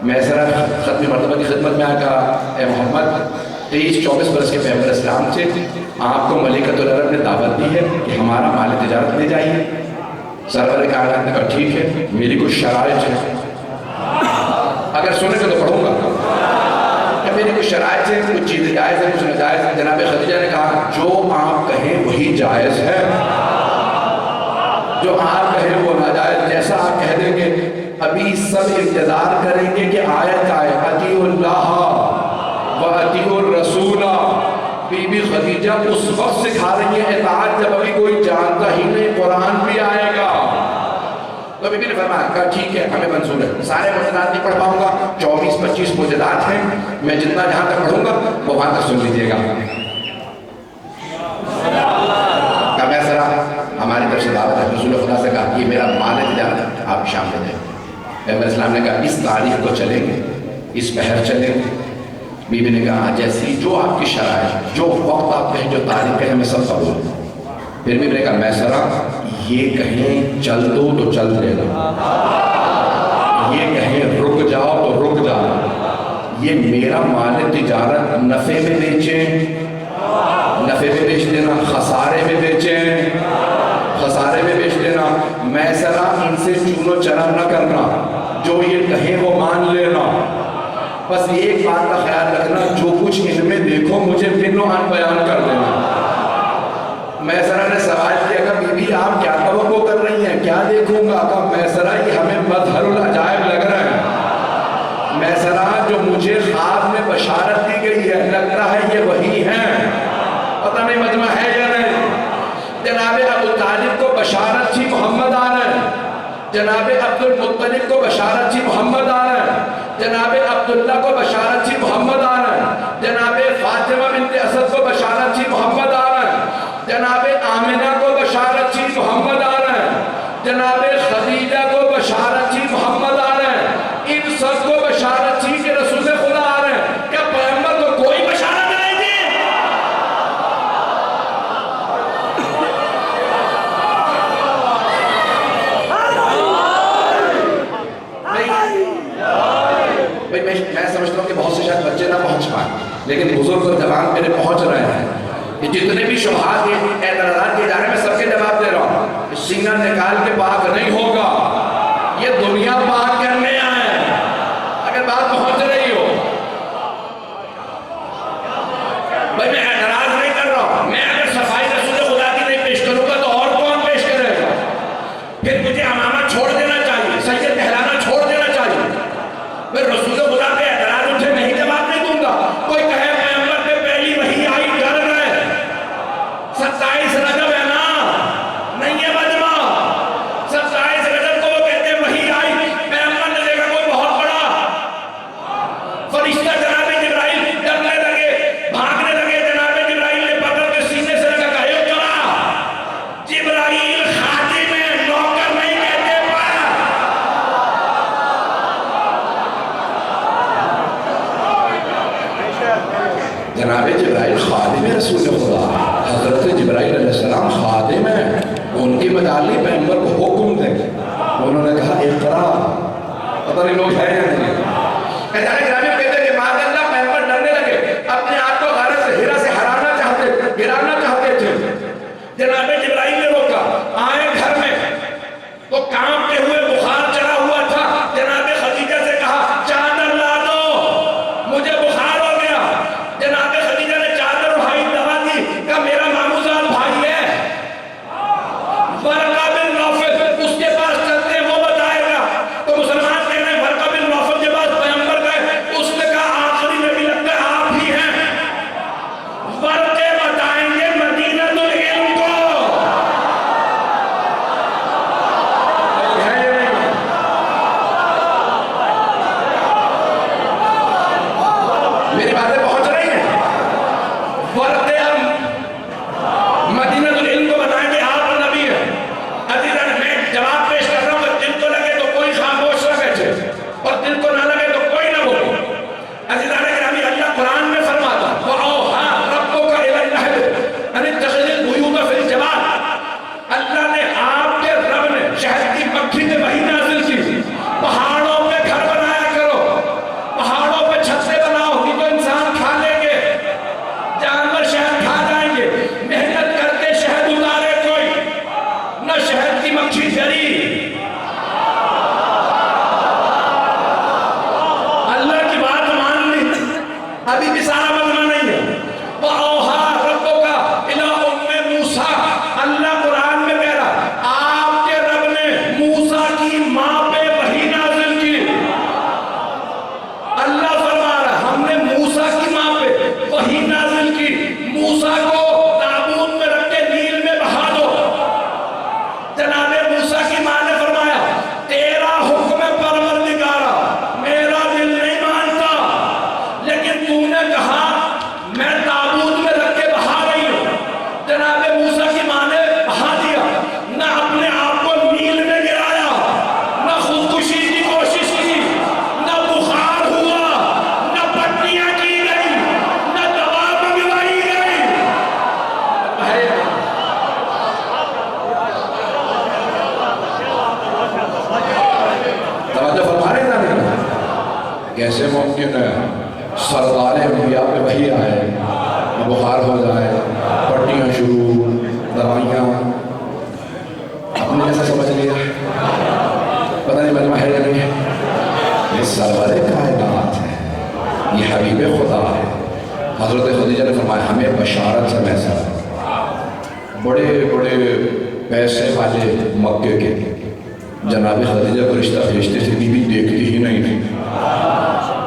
میسرہ ختم مرتبہ کی خدمت میں آیا، کہا اے محمد 23-24 برس کے پیغمبر اسلام تھے، آپ کو ملکۃ العرب نے دعوت دی ہے کہ ہمارا مال تجارت لے جائیے۔ سرور کائنات نے کہا ٹھیک ہے، میری کچھ شرائط ہے، اگر سنے گا تو پڑھوں گا، کہ میری کچھ شرائط ہے، کچھ چیزیں جائز ہیں کچھ ناجائز ہیں۔ جناب خدیجہ نے کہا جو آپ کہیں وہی جائز ہے، جو آپ کہیں وہ ناجائز، جیسا آپ کہہ دیں گے۔ ابھی سب انتظار کریں گے کہ آیت آئے اطیعوا اللہ وَأَطِیعُوا الرَّسُولَ۔ بی بی خدیجہ اس وقت سکھا رہی ہے اطاعت جب ابھی کوئی جانتا ہی نہیں قرآن بھی آئے گا۔ تو بی بی نے فرمایا کہا ٹھیک ہے ہمیں منظور ہے، سارے معجزات نہیں پڑھ پاؤں گا، 24-25 معجزات ہیں، میں جتنا جہاں تک پڑھوں گا وہ وہاں تک سن لیجیے گا۔ کہا میسرہ ہماری طرف سے دعوت ہے، رسول خدا سے کہا یہ میرا مال تجارت ہے، آپ شام لے جائیں۔ پیغمبر اسلام نے کہا اس تاریخ کو چلیں گے، اس پہر چلیں گے۔ بی بی نے کہا جیسی جو آپ کی شرائط، جو وقت آپ کہیں، جو تاریخ کہیں، میں سب قبول ہوں۔ پھر بی بی نے کہا میسرہ یہ کہیں چل دو تو چل دینا، یہ کہیں رک جاؤ تو رک جانا، یہ میرا مال تجارت نفع میں بیچیں، نفع میں بیچ دینا، خسارے میں بیچیں، خسارے میں بیچ دینا۔ میسرہ ان سے چونو چرا نہ کرنا، جو یہ کہیں وہ مان لینا، بس ایک بات کا خیال رکھنا جو کچھ ان میں دیکھو مجھے بن و عن بیان کر دینا۔ میسرہ نے سوال کیا کہ بی بی آپ کیا توقع کر رہی ہیں، کیا دیکھوں گا؟ کہا میسرہ یہ ہمیں مظہر العجائب لگ رہا ہے، میسرہ جو مجھے خواب میں بشارت دی گئی ہے لگتا ہے یہ وہی ہیں، پتہ نہیں مجمع ہے یا نہیں۔ جناب ابو طالب کو بشارت تھی محمد آ رہے ہیں، جناب عبد المطلب کو بشارت تھی محمد آ رہے ہیں، جناب عبداللہ کو بشارت تھی محمد آ رہے ہیں، جناب فاطمہ بنت اسد کو بشارت تھی محمد آ رہے ہیں، جناب آمنہ کو بشارت تھی محمد آ رہے ہیں، جناب خدیجہ کو بشارت تھی محمد آ رہے ہیں، ان سب کو بشارت تھی کہ رسول خدا آ رہے ہیں۔ کیا پیغمبر کو کوئی بشارت نہیں تھی؟ میں سمجھتا ہوں کہ بہت سے شاید بچے نہ پہنچ پائیں، لیکن بزرگ اور جوان میرے پہنچ رہے ہیں۔ یہ جتنے بھی شبہات کے اعتراضات کے ادارے میں سب کے جواب دے رہا ہوں، سینہ نکال کے پاک نہیں ہوگا، یہ دنیا پاک کرنے آئے۔ اگر بات پہنچ رہی ہو جناب جبرائیل خادم رسول خدا، حضرت جبرائیل علیہ السلام خادم ہیں، ان کی متعلق پیغمبر کو حکم دیں، انہوں نے کہا اقرا، پتہ نہیں لوگ ہیں یا نہیں، جانے گرامی کہتے ہیں کہ ماذا اللہ پیغمبر ڈرنے لگے، اپنے آپ کو غارت سے ہیرا سے گرانا چاہتے تھے، جناب جبرائیل نے روکا، آئے گھر میں تو کانپتے ہوئے بخار چڑھا ہوا تھا، جناب خدیجہ سے کہا چادر لا دو، مجھے بخار ہو گیا، جناب خدیجہ نے چادر اٹھائی، دوا دی، کہا میرا ماموزاد بھائی ہے ورقہ بن نوفل، اس کے پاس چلتے ہیں وہ بتائے گا، تو مسلمان کہہ رہے ہیں ورقہ بن نوفل کے پاس پیغمبر گئے، اس نے کہا آخری نبی لگتا ہے آپ ہی ہیں، ورقے بتائیں گے مدینہ العلم کو، میری باتیں پہنچ رہی ہیں، ورقے ہم مدینہ العلم کو بتائیں گے آپ نبی ہیں۔ عزیزان میں جواب پیش کر رہا ہوں کہ دل کو لگے تو کوئی خاموش نہ بیٹھے اور دل کو نہ لگے تو کوئی نہ بولے۔ عزیزان گرامی اللہ قرآن میں فرماتا وَأَوْحَىٰ رَبُّكَ إِلَى النَّحْلِ أَنِ اتَّخِذِ الْبُيُوتَ فِي الْجِبَالِ، اللہ نے آپ کے رب نے شہد کی مکھی سے وحی نازل کی، پہاڑوں پہ گھر بنایا کرو، پہاڑوں پہ چھتے بناؤ، نہیں تو انسان کھا لیں گے، جانور شہد کھا جائیں گے، محنت کرتے شہد اتارے کوئی نہ شہد کی مکھی جری، اللہ کی بات مان لی، ابھی بھی سارا مجمع نہیں ہے۔ وَأَوْحَىٰ رَبُّكَ إِلَىٰ أُمِّ مُوسَىٰ، اللہ قرآن میں کہہ رہا آپ کے رب نے موسیٰ کی ماں پہ وحی نازل کی، اللہ فرما رہا ہم نے موسیٰ کی ماں پہ وحی نازل کی، موسیٰ کو تابوت میں رکھ کے نیل میں بہا دو، جناب موسیٰ کی ماں نے فرمایا تیرا حکم پروردگارا میرا دل نہیں مانتا، لیکن تو نے کہا میں تابوت میں رکھ کے بہا رہی ہوں، جناب موسیٰ کی ماں نے بہا دیا، نہ اپنے آپ کو نیل میں گرایا، نہ خودکشی کی کوشش کی، نہ بخار ہوا، نہ پٹیاں کی گئی، نہ دوا منگوائی گئی، توجہ فرما رہے ہیں نا، کیسے ممکن ہے سردار انبیاء پہ وحی آئے، بخار ہو جائے، پٹیاں شروع، دوائیاں، اپنے جیسا سمجھ لیا، پتہ نہیں مجمع ہے یا نہیں ہے، یہ سرور کائنات ہے، یہ حبیب خدا ہے۔ حضرت خدیجہ نے فرمایا ہمیں بشارت سے محسوس، بڑے بڑے پیسے والے مکے کے جناب خدیجہ کو رشتہ بھیجتے تھے، بی بی دیکھتی ہی نہیں تھی،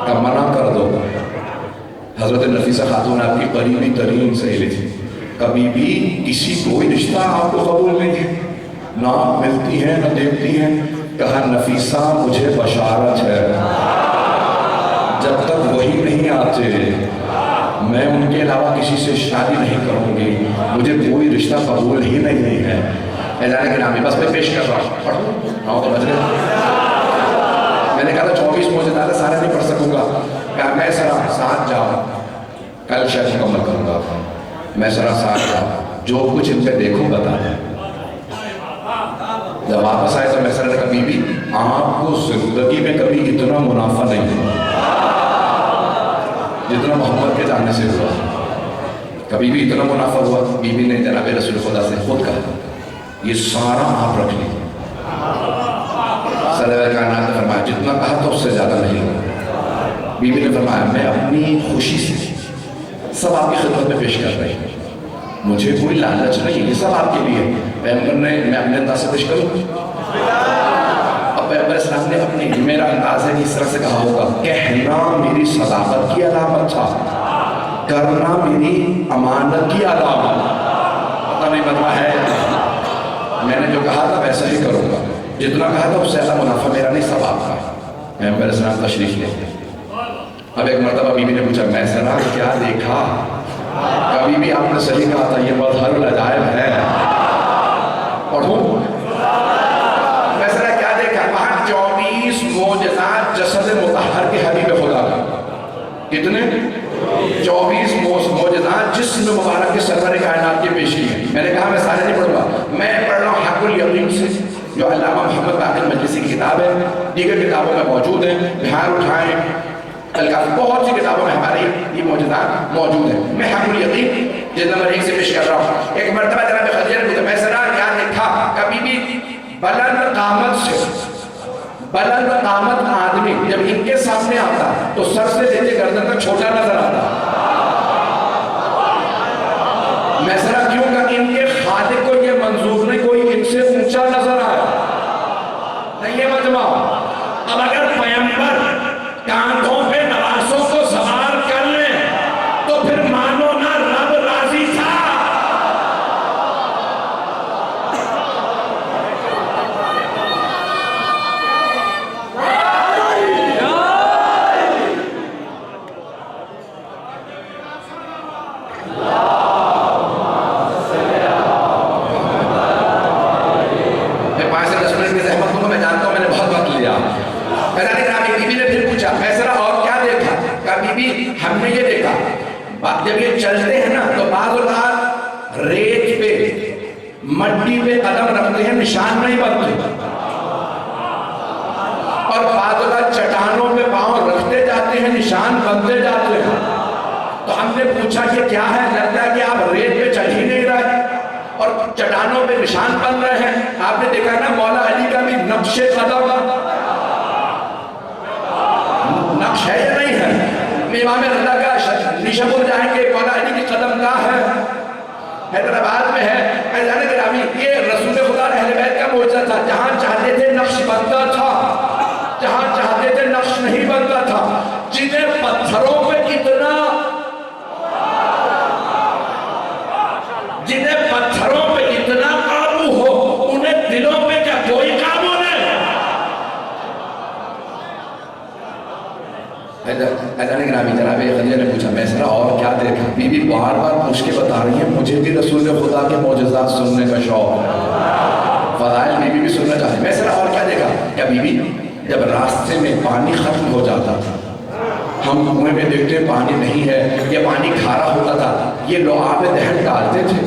کب منع کر دو، حضرت نفیسہ خاتون آپ کی قریبی ترین سہیلی تھی، کبھی بھی کسی کوئی رشتہ آپ کو قبول نہیں ہے، نہ آپ ملتی ہیں نہ دیکھتی ہیں، کہا نفیسہ مجھے بشارت ہے، جب تک وہی نہیں آتے میں ان کے علاوہ کسی سے شادی نہیں کروں گی، مجھے کوئی رشتہ قبول ہی نہیں ہے۔ اعلان گرامی بس میں پیش کر رہا ہوں، پڑھو تو بچ گئے، میں نے کہا تھا 24 موجودات سارے نہیں پڑھ سکوں گا، کہا میں سرا ساتھ جاؤں، کل شاید مکمل کروں گا، میں سرا ساتھ جاؤں، جو کچھ ان پہ دیکھوں بتا دیں۔ جب واپس آئے تو میں سر نے کہا بی بی آپ کو زندگی میں کبھی اتنا منافع نہیں ہوا جتنا محمد کے جاننے سے ہوا، کبھی بھی اتنا منافع ہوا؟ بی بی نے جناب رسول خدا سے خود کہا یہ سارا آپ رکھ لی، سرور کائنات نے فرمایا جتنا کہا تو اس سے زیادہ نہیں ہوا۔ بی بی نے فرمایا میں اپنی خوشی سے سب آپ کی خدمت میں پیش کر رہی ہوں، مجھے کوئی لالچ نہیں، یہ سب آپ کے لیے۔ پیغمبر نے میں اپنے انداز سے پیش کروں، اب پیغمبر اسلام نے اپنی میرا انداز ہے اس طرح سے کہا ہوگا کہنا میری صداقت کی علامت تھا، کرنا میری امانت کی علامت، پتہ نہیں بتوا ہے میں نے جو کہا تھا ویسا ہی کروں گا، جتنا کہا تھا اس سے زیادہ منافع میرا نہیں سب آپ کا۔ پیغمبر اسلام تشریف لے، اب ایک مرتبہ بی بی نے پوچھا میں سنا کیا دیکھا؟ کبھی بھی آپ نے صحیح کہا تھا یہ مظہر العجائب ہے، پڑھوں میں سنا کیا دیکھا؟ وہاں 24 معجزات جسد مطہر کے حبیب خدا کا، کتنے؟ 24 معجزات جسم مبارک کے سرور کائنات کی پیش کی ہیں. میں نے کہا میں سارے نہیں پڑھوں گا, میں پڑھ رہا ہوں حق الیقین سے, جو علامہ محمد باقر مجلسی کی کتاب ہے, دیگر کتابوں میں موجود ہیں, بہار اٹھائیں, بہت سی کتابوں میں ہماری یہ معجزات موجود ہیں. میں حق الیقین جلد نمبر 1 سے پیش کر رہا ہوں. ایک مرتبہ جناب خدیجہ نے پوچھا, میں سنا کیا دیکھا, کبھی بھی بلند قامت آدمی جب ان کے سامنے آتا تو سر سے لے کے گردن تک چھوٹا نظر آتا. میں ذرا کیوں کہ ان کے خالق کو یہ منظور نہیں کوئی ان سے اونچا نظر آیا نہیں. یہ مجمع اب اگر پیغمبر کاندھوں پہ نواسوں کو سوار کر لیں تو پھر مانو نہ رب راضی تھا. ہم نے یہ دیکھا جب یہ چلتے ہیں نا تو بعض اوقات ریت پہ مٹی پہ قدم رکھتے ہیں, نشان نہیں بنتے, اور بعض اوقات چٹانوں پہ پاؤں رکھتے جاتے ہیں, نشان بنتے جاتے ہیں. تو ہم نے پوچھا کہ کیا ہے, لگتا ہے کہ آپ ریت پہ چل ہی نہیں رہے اور چٹانوں پہ نشان بن رہے ہیں. آپ نے دیکھا نا مولا علی کا بھی نقش قدم نقش ہے یا نہیں ہے. امام رضا کا نشابور جائیں گے, مولا علی کی قدم گاہ ہے, حیدرآباد میں ہے. اعزازِ گرامی, یہ رسول خدا اہل بیت کا معجزہ تھا. جہاں چاہتے تھے نقش بنتا تھا, جہاں چاہتے تھے نقش نہیں بنتا تھا. جنہیں پتھروں پہ اتنا قابو ہو, انہیں دلوں پہ کیا کوئی قابو نہیں. اعزازِ گرامی, جناب خدیجہ نے پوچھا, میں سنا اور کیا دیکھا. بی بی بار بار پوچھ کے بتا رہی ہیں, مجھے بھی رسول خدا کے معجزات سننے کا شوق ہے. فضائل بی بی بھی سننا چاہتے. میں سنا اور کیا دیکھا. یا بی بی جب راستے میں پانی ختم ہو جاتا تھا, ہم کنویں میں دیکھتے پانی نہیں ہے, یہ پانی کھارا ہوتا تھا, یہ لعاب دہن ڈالتے تھے,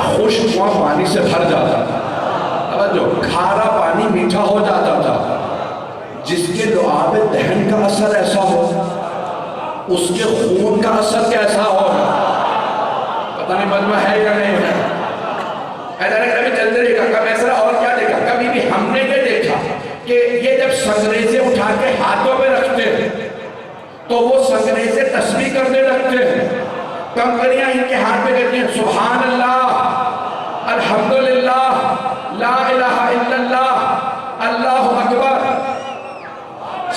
خشک کنواں پانی سے بھر جاتا تھا. جو کھارا پانی میٹھا ہو جاتا تھا. جس کے لعاب دہن کا اثر ایسا ہو, اس کے خون کا اثر کیسا ہو, پتہ نہیں مجمع ہے یا نہیں ہے. اعزازِ گرامی چلتے رہے گا. میں سنا اور کیا دیکھا. کبھی بھی ہم نے یہ دیکھا کہ یہ جب سنگریزے اٹھا کے ہاتھوں میں رکھتے ہیں تو وہ سنگریزے تسبیح کرنے لگتے ہیں. کنکریاں ان کے ہاتھ میں کہتی ہیں, سبحان اللہ, الحمدللہ, لا الہ الا اللہ, اللہ اکبر.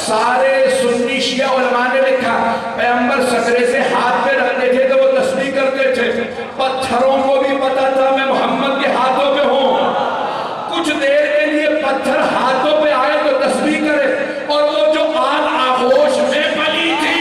سارے سنی شیعہ علماء نے لکھا پیغمبر سنگریزے ہاتھ پہ رکھتے تھے تو وہ تسبیح کرتے تھے. پتھروں کو بھی پتا تھا میں محمد کے ہاتھوں پہ ہوں. کچھ دیر کے لیے پتھر ہاتھوں پہ آئے تو تسبیح کرے, اور وہ جو آل آغوش میں پلی تھی,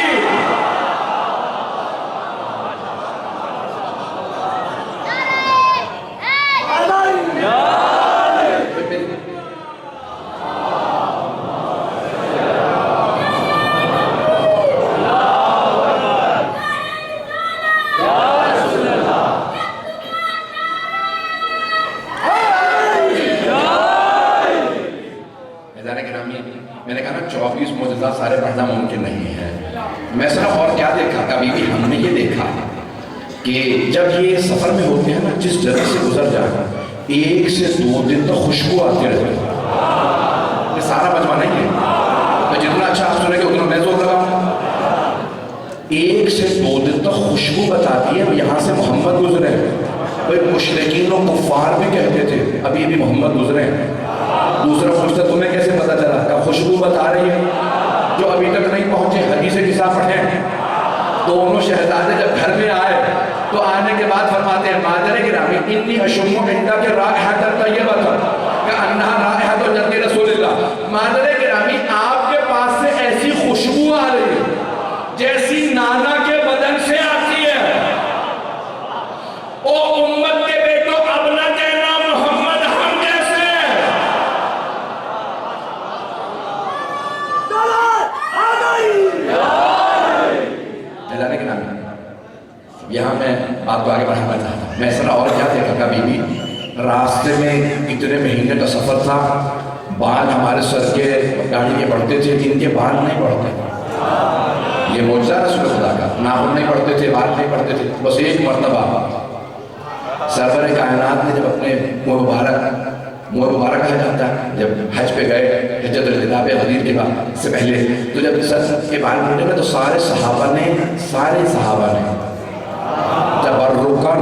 میں نے کہا نا 24 معجزات سارے پڑھنا ممکن نہیں ہے. میں سنا اور کیا دیکھا. کبھی بھی ہم نے یہ دیکھا کہ جب یہ سفر میں ہوتے ہیں نا, جس جگہ سے گزر جائے 1 سے 2 دن تک خوشبو آتے رہتے. یہ سارا مجمع نہیں ہے, میں جتنا اچھا آپ سنیں گے اتنا میں زور لگاؤں. 1 سے 2 دن تک خوشبو بتاتی ہے یہاں سے محمد گزرے. بھائی مشرکین و کفار بھی کہتے تھے ابھی بھی محمد گزرے ہیں. دوسرا پوچھتا تمہیں کیسے پتا چلا, کہ خوشبو بتا رہی ہے جو ابھی تک نہیں پہنچے. حدیث قصہ پڑھیں, دونوں شہزادے جب گھر میں آئے تو آنے کے بعد فرماتے ہیں, مادر گرامی انی اشم عندک رائحۃ طیبۃ کأنہا رائحۃ جد رسول اللہ. مادر گرامی آپ کے پاس سے ایسی خوشبو آ رہی ہے جیسی نانا کے بدن سے آتی ہے. او امت کے بیٹو, اب نہ کہنا محمد ہم جیسے. جانے کے نام یہاں میں بات کو آگے بڑھانا چاہتا ہوں. میں سنا اور کیا دیکھا تھا بی بی راستے میں اتنے مہینے کا سفر تھا, بال ہمارے سر کے گاڑی کے بڑھتے تھے, ان کے بال نہیں بڑھتے. یہ معجزہ رسول خدا کا, ناخن نہیں بڑھتے تھے, بال نہیں بڑھتے تھے. بس ایک مرتبہ سرور کائنات نے جب اپنے منہ مبارک کہا جاتا ہے, جب حج پہ گئے حجۃ الوداع پہ غدیر کے بعد سے پہلے, تو جب سر کے بال بڑھنے میں تو سارے صحابہ نے تبرکاً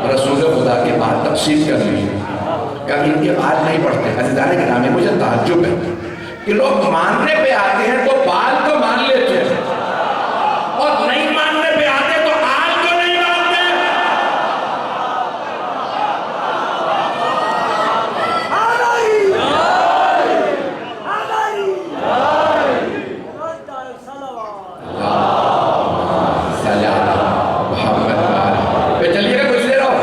رسول خدا کے بال تقسیم کر لی کہ ان کے بال نہیں بڑھتے. عزیزان گرامی, مجھے تعجب ہے کہ لوگ ماننے پہ آتے ہیں تو بال کو مان لیتے ہیں, اور نہیں ماننے پہ آتے تو آل کو نہیں مانتے. چلیے گا کچھ دیر اور,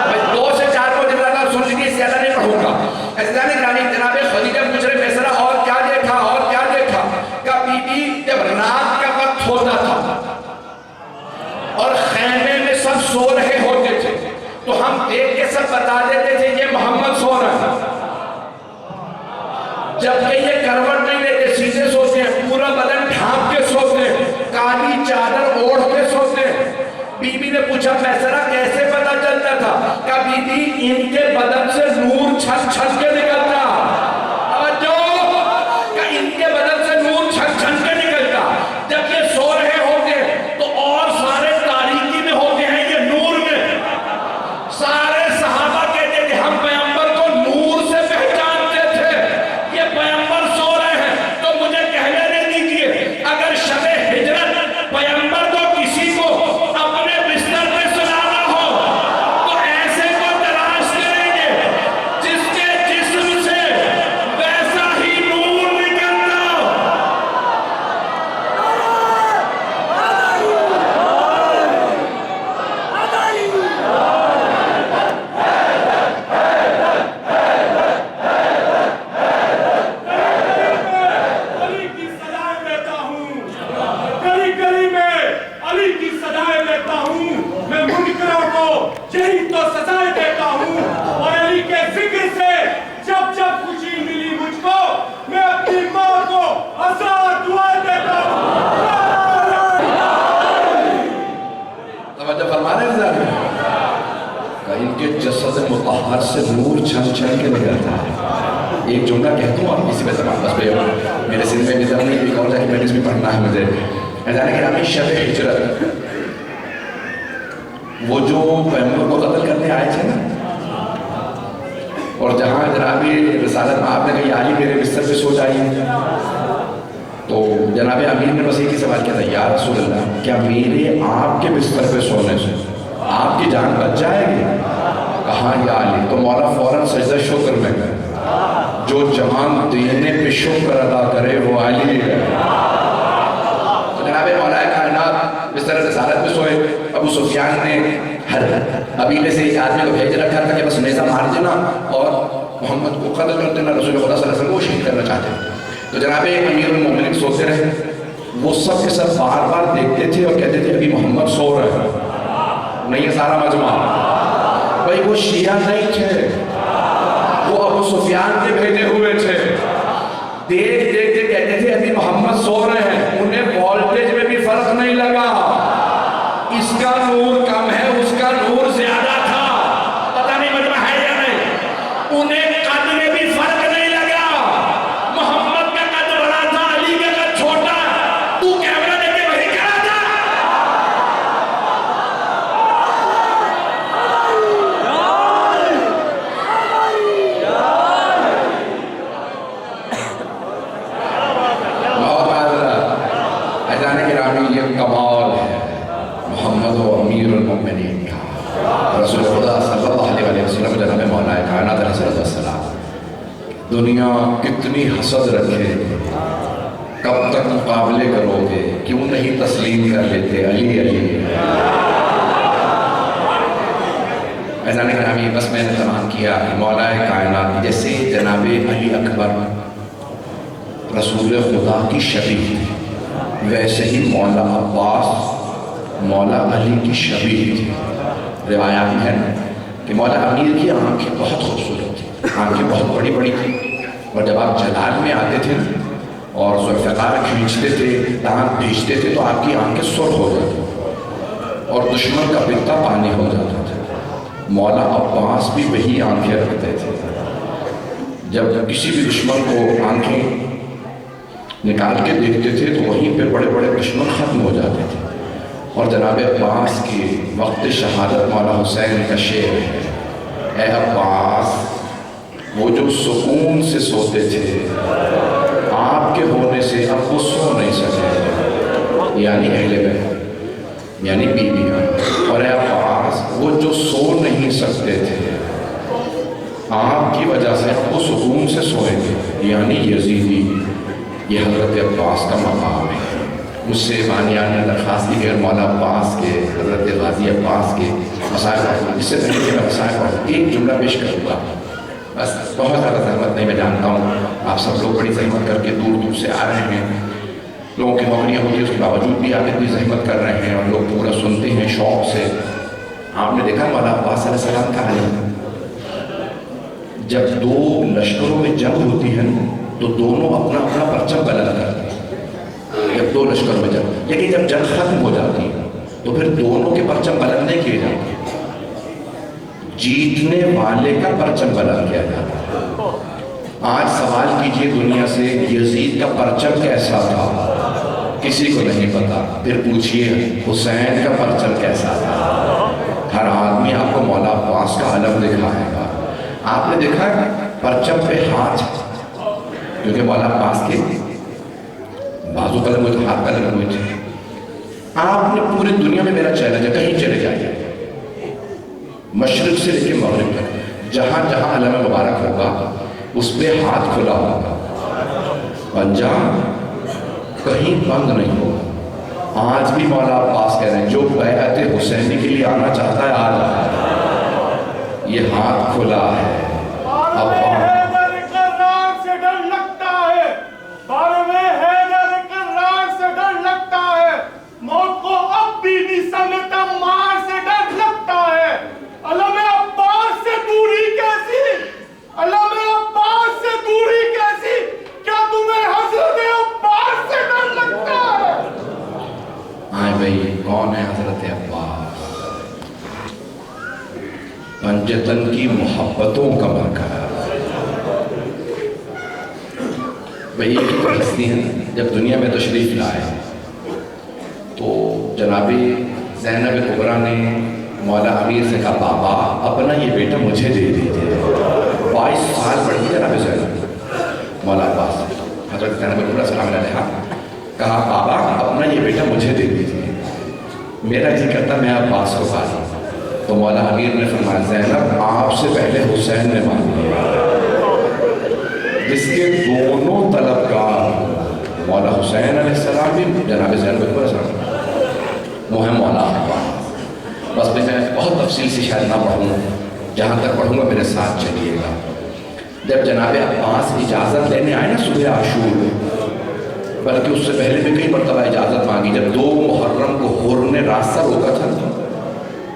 میں 2 سے 4 کو جنرال سن لیجیے, اس سے زیادہ نہیں پڑھوں گا. عزیزان گرامی, جناب خدیجہ پوچھ رہے فیصلہ اور کیا دیکھا, اور کیا دیکھا. کہ بی بی جب رات کا وقت ہوتا تھا اور خیمے میں سب سو رہے ہوتے تھے تو ہم دیکھ کے سب بتا دیتے تھے یہ محمد سو رہا ہے. جبکہ یہ کروٹ نہیں لیتے, سیدھے سوتے ہیں, پورا بدن ڈھانپ کے سوتے ہیں, کالی چادر اوڑھ کے سوتے ہیں. بی بی نے پوچھا فیصلہ کیسے پتا چلتا تھا؟ کہ بی بی ان کے بدن سے نور چھن چھن کے نکلتا. کہ ان کے بدن سے نور چھن چھن کے نکلتا. جب یہ سو رہے ہوتے ہیں تو اور سارے تاریکی میں ہوتے ہیں, یہ نور میں. سارے صحابہ کہتے تھے ہم پیغمبر کو نور سے پہچانتے تھے, یہ پیغمبر سو رہے ہیں. تو مجھے کہہ لینے دیجیے, اگر شب ہجرت پیغمبر کو کسی کو اپنے بستر پہ سلانا ہو تو ایسے کو تلاش کریں گے جس کے جسم سے ویسا ہی نور نکلتا ہو. علی کی صدائیں دیتا ہوں, گلی گلی میں علی کی صدائیں دیتا ہوں. میں منکروں کو یہی تو سزائیں دیتا ہوں, اور علی کے ذکر سے جب جب خوشی ملی مجھ کو میں اپنی ماں کو 1000 دعائیں دیتا ہوں. توجہ فرما رہے ہیں کہ ان کے جسد مطہر سے نور چھن چھن کے نکلتا ہے. ایک جملہ کہتا ہوں آپ کسی پہ زبان بس پہ میرے سن میں نظر نہیں, ایک اور جا کے میں نے اس میں پڑھنا ہے مجھے. عزیزان گرامی, شب ہجرت وہ جو پیغمبر کو قتل کرنے آئے تھے نا, اور جہاں جناب رسالت میں آپ نے کہا علی میرے بستر پہ سو جائیے, تو جناب امیر نے بس ایک ہی سوال کیا تھا, یا رسول اللہ کیا میرے آپ کے بستر پہ سونے سے آپ کی جان بچ جائے گی؟ کہا یا علی. تو مولا فوراً سجدہ شکر میں گئے, جو جہان دینے پہ شکر ادا کرے وہ علی ہے. تو جناب مولا کائنات بستر رسالت میں سوئے. ابو سفیان نے ہر قبیلے سے ایک آدمی کو بھیج رکھا تھا کہ بس نیزہ مار دینا اور محمد کو قتل کر دینا, رسول خدا صلی اللہ علیہ وسلم کو شہید کرنا چاہتے ہیں. تو جناب امیر المومنین سوتے رہے, وہ سب کے سب بار بار دیکھتے تھے اور کہتے تھے ابھی محمد سو رہے ہیں. نہیں ہے سارا مجمع بھائی, وہ شیعہ نہیں تھے, وہ ابو سفیان کے بھیجے ہوئے تھے. دیکھ دیکھ کے کہتے تھے ابھی محمد سو رہے ہیں. انہیں وولٹیج میں بھی فرق نہیں لگا, اس کا نور کم ہے اس کا نور زیادہ تھا, پتہ نہیں مجمع ہے یا نہیں. انہیں قد میں بھی فرق نہیں لگا, محمد کا قد بڑا تھا, علی کا قد چھوٹا. تو کیمرہ لے کے وہی کہا تھا. بہت معذرت. عزیزان گرامی, یہ کمال ہے محمد و امیر المومنین کا, رسول خدا صلی اللہ علیہ وسلم جناب مولا کائنات علیہ السلام. دنیا کتنی حسد رکھے, کب تک مقابلے کرو گے, کیوں نہیں تسلیم کر لیتے علی علی. عزیزان گرامی, بس میں نے تمام کیا کہ مولا کائنات جیسے جناب علی اکبر رسول خدا کی شبیہ, ویسے ہی مولا عباس مولا علی کی شبیہ تھی. روایات میں ہے کہ مولا امیر کی آنکھیں بہت خوبصورت تھی، آنکھیں بہت بڑی بڑی تھیں، اور جب آپ جلال میں آتے تھے اور ذوالفقار کھینچتے تھے، دانت بھیجتے تھے، تو آپ کی آنکھیں سرخ ہو جاتی اور دشمن کا بتا پانی ہو جاتا تھا. مولا عباس بھی وہی آنکھیں رکھتے تھے. جب کسی بھی دشمن کو آنکھیں نکال کے دیکھتے تھے تو وہیں پہ بڑے بڑے دشمن ختم ہو جاتے تھے. اور جناب عباس کے وقت شہادت مولا حسین کا شعر ہے، اے عباس وہ جو سکون سے سوتے تھے، آپ کے ہونے سے اب وہ سو نہیں سکے، یعنی اہل بیت یعنی بیویاں. اور اے عباس وہ جو سو نہیں سکتے تھے، آپ کی وجہ سے اب وہ سکون سے سوئیں گے، یعنی یزیدی. یہ حضرت عباس کا مقام ہے. مجھ سے بانیان نے درخواست کی کہ مولا عباس کے، حضرت غازی عباس کے مسائل پڑھوں. اس سے پہلے کہ میں مسائل پڑھوں ایک جملہ پیش کروں گا، بس بہت زیادہ زحمت نہیں، میں جانتا ہوں آپ سب لوگ بڑی زحمت کر کے دور دور سے آ رہے ہیں، لوگوں کی نوکریاں ہوتی ہیں اس کے باوجود بھی آپ اتنی زحمت کر رہے ہیں اور لوگ پورا سنتے ہیں شوق سے. آپ نے دیکھا مولا عباس علیہ السلام کا عالم، جب دو لشکروں میں جنگ ہوتی ہے تو دونوں اپنا اپنا پرچم بلند کرتے ہیں. جب دو لشکروں میں جنگ، لیکن جب جنگ ختم ہو جاتی ہے تو پھر دونوں کے پرچم بلند نہیں کیے جاتے، جیتنے والے کا پرچم بلند کیا جاتا ہے. آج سوال کیجئے دنیا سے، یزید کا پرچم کیسا تھا؟ کسی کو نہیں پتا. پھر پوچھئے حسین کا پرچم کیسا تھا؟ ہر آدمی آپ کو مولا عباس کا علم دکھائے گا. آپ نے دیکھا پرچم پہ ہاتھ، کیونکہ مولا عباس کے بازو قلم ہوئے تھے، ہاتھ قلم ہوئے تھے. آپ نے پوری دنیا میں میرا چیلنج ہے، کہیں چلے جائیے، مشرق سے لے کے مغرب تک، جہاں جہاں علم مبارک ہوگا اس پہ ہاتھ کھلا ہوگا، پنجہ کہیں بند نہیں ہوگا. آج بھی مولا عباس کہہ رہے ہیں جو بیعت حسینی کے لیے آنا چاہتا ہے آج یہ ہاتھ کھلا ہے. موت کو اب بھی سمتا مار سے ڈر لگتا ہے. علم عباس سے دوری کیسی، علم عباس سے دوری کیسی، کیا تمہیں حضرت عباس سے ڈر لگتا ہے؟ آئے بھئی کون ہے حضرت عباس؟ پنجتن کی محبتوں کا مرکز. بھئی ایک تو ہستی ہیں جب دنیا میں تشریف لائے تو جناب زینب کبریٰ نے مولا امیر سے کہا بابا اپنا یہ بیٹا مجھے دے دیجیے. 22 سال بڑھی جناب زینب. مولا عباس حضرت زینب کبریٰ سلام علیہ کہا بابا اپنا یہ بیٹا مجھے دے دیجیے، میرا جی کرتا میں عباس کو پا لوں. تو مولا امیر نے فرمایا زینب آپ سے پہلے حسین نے مانگ لیا، جس کے دونوں طلبگار مولا حسین علیہ السلام بھی جناب زینب کبریٰ سلام وہ ہے مولا عباس. بس میں بہت تفصیل سے شاید نہ پڑھوں، جہاں تک پڑھوں گا میرے ساتھ چلیے گا. جب جناب عباس اجازت لینے آئے نا صبح عاشور، بلکہ اس سے پہلے بھی کئی مرتبہ اجازت مانگی، جب 2 محرم کو حر نے راستہ روکا تھا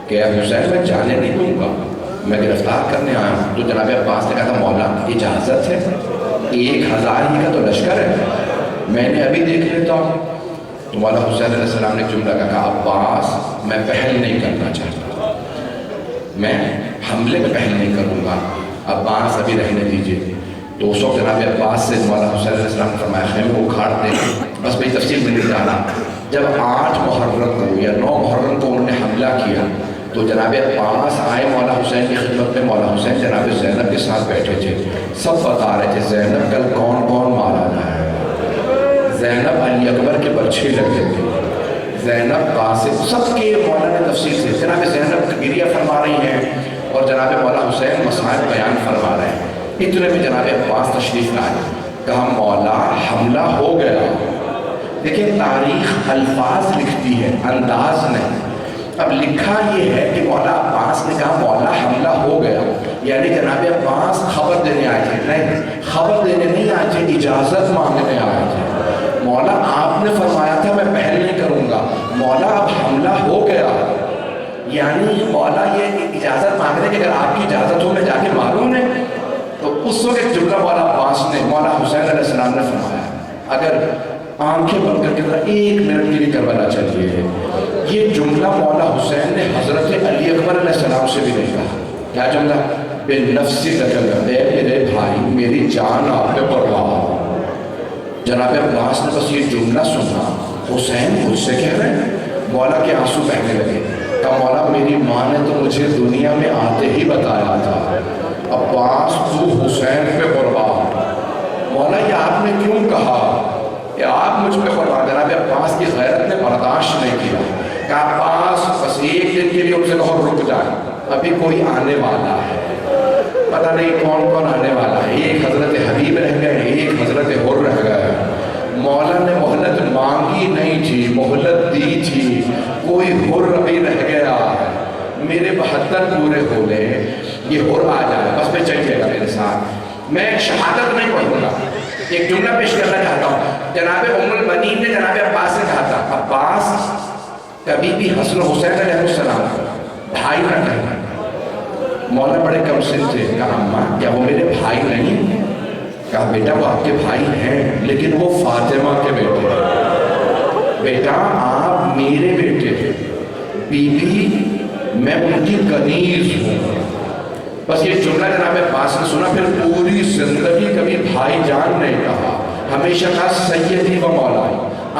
کہ اے حسین میں جانے نہیں دوں گا، میں گرفتار کرنے آیا ہوں. تو جناب عباس نے کہا تھا مولا اجازت ہے، 1000 ہی کا تو لشکر ہے، میں نے ابھی دیکھ لیتا ہوں. تو مولا حسین علیہ السلام نے جملہ کہا عباس میں پہل نہیں کرنا چاہتا، میں حملے میں پہل نہیں کروں گا، عباس ابھی رہنے دیجیے. تو اس وقت جناب عباس سے مولا حسین علیہ السلام نے فرمایا خیمے کو اکھاڑ دیں. بس بھئی تفصیل میں نہیں جانا. جب 8 محرم کو یا 9 محرم کو انہوں نے حملہ کیا تو جناب عباس آئے مولا حسین کی خدمت میں. مولا حسین جناب زینب کے ساتھ بیٹھے تھے، سب بتا رہے تھے زینب کل کون کون مارا جائے. زینب علی اکبر کے برچھے لگے تھے، زینب قاسم، سب کے مولا نے تفصیل سے. جناب زینب گریہ فرما رہی ہیں اور جناب مولا حسین مسائل بیان فرما رہے ہیں. اتنے میں جناب عباس تشریف لائے، کہا مولا حملہ ہو گیا. دیکھیں تاریخ الفاظ لکھتی ہے، انداز نہیں. اب لکھا یہ ہے کہ مولا عباس نے کہا مولا حملہ ہو گیا، یعنی جناب عباس خبر دینے آئے تھے. نہیں، خبر دینے نہیں آئے تھے، اجازت مانگنے آئے تھے. مولا آپ نے فرمایا تھا میں یعنی مولا یہ اجازت مانگ رہے کہ اگر آپ کی اجازت ہو میں جا کے ماروں انہیں. تو اس وقت ایک جملہ مولا عباس نے مولا حسین علیہ السلام نے فرمایا اگر آنکھیں بند کر کے ایک منٹ کے لیے کربلا چلیے. یہ جملہ مولا حسین نے حضرت علی اکبر علیہ السلام سے بھی نہیں کہا. کیا جملہ؟ بے نفسی لگل اے میرے بھائی میری جان آپ پہ پرواہ. جناب عباس نے بس یہ جملہ سنا. حسین مجھ سے کہہ رہے ہیں. مولا کے آنسو بہنے لگے. کہا مولا میری ماں نے تو مجھے دنیا میں آتے ہی بتایا تھا عباس تو حسین پہ قربان. مولا یہ آپ نے کیوں کہا کہ آپ مجھ پہ قربان؟ جناب عباس کی غیرت نے برداشت نہیں کیا. کہا عباس بس ایک دن کے لیے ان سے کہو رک جائے ابھی کوئی آنے والا ہے. پتہ نہیں کون کون آنے والا ہے. ایک حضرت حبیب رہ گئے ایک حضرت حر رہ گئے. مولا نے مہلت مانگی نہیں تھی مہلت دی تھی. کوئی حر ابھی رہ گیا ہے. میرے 72 پورے ہو گئے یہ حر آ جائے بس میں چلیے گا میرے ساتھ. میں شہادت نہیں پڑھوں گا. ایک جملہ پیش کرنا چاہتا ہوں. جناب ام المنین نے جناب عباس سے کہا تھا عباس کبھی بھی حسن حسین علیہ السلام بھائی نہ کہنا. مولا بڑے کم سن تھے. کہا اماں کیا وہ میرے بھائی نہیں؟ کہا بیٹا وہ آپ کے بھائی ہیں لیکن وہ فاطمہ کے بیٹے ہیں. بیٹا آپ میرے بیٹے ہیں. بی بی میں ان کی کنیز ہوں. بس یہ جملہ جناب عباس نے سنا. پھر پوری زندگی کبھی بھائی جان نہیں کہا. ہمیشہ کہا سیدی و مولا.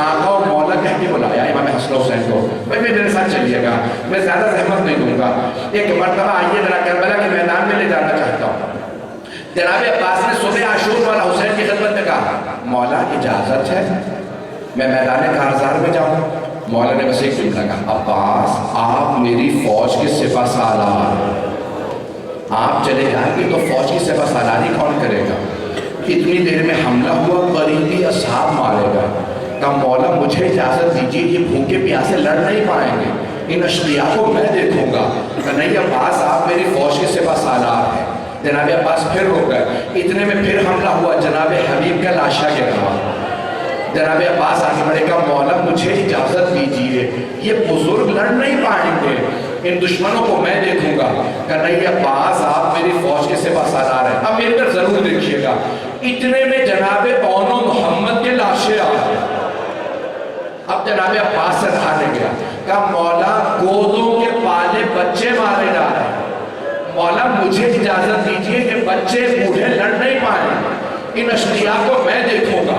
آقا و مولا کہہ کے بلایا امام حسن حسین کو. بھائی میرے ساتھ چلیے گا میں زیادہ زحمت نہیں دوں گا. ایک مرتبہ آئیے ذرا کربلا کے میدان میں لے جانا چاہتا ہوں. جناب عباس نے صبح عاشور والا حسین کی خدمت میں کہا مولا اجازت ہے میں میدان کارزار میں جاؤں؟ مولا نے بس ایک جملہ کہا عباس آپ میری فوج کے سپہ سالار. آپ چلے جائیں گے تو فوج کی سپہ سالاری کون کرے گا؟ اتنی دیر میں حملہ ہوا قریبی اصحاب مارے گا. کہا مولا مجھے اجازت دیجیے یہ بھوکے پیاسے لڑ نہیں پائیں گے. ان اشقیاء کو میں دیکھوں گا. کہ نہیں عباس آپ میری فوج کے سپہ سالار ہیں. جناب عباس پھر رو گئے. اتنے میں پھر حملہ ہوا. جناب حبیب کا لاشا گرا. جناب عباس آگے بڑھے. کہا مولا مجھے اجازت دیجیے یہ بزرگ لڑ نہیں پائیں گے ان دشمنوں کو میں دیکھوں گا. کہ نہیں عباس آپ میری فوج کے سپہ سالار ہیں. اب میرے پر ضرور دیکھیے گا. اتنے میں جناب اون و محمد کے لاشیں آ گئے. اب جناب عباس سے رہا نہیں گیا. کہا مولا گودوں کے پالے بچے مارے جا رہے ہیں. مولا مجھے اجازت دیجیے کہ بچے بوڑھے لڑ نہیں پائیں ان اشقیاء کو میں دیکھوں گا.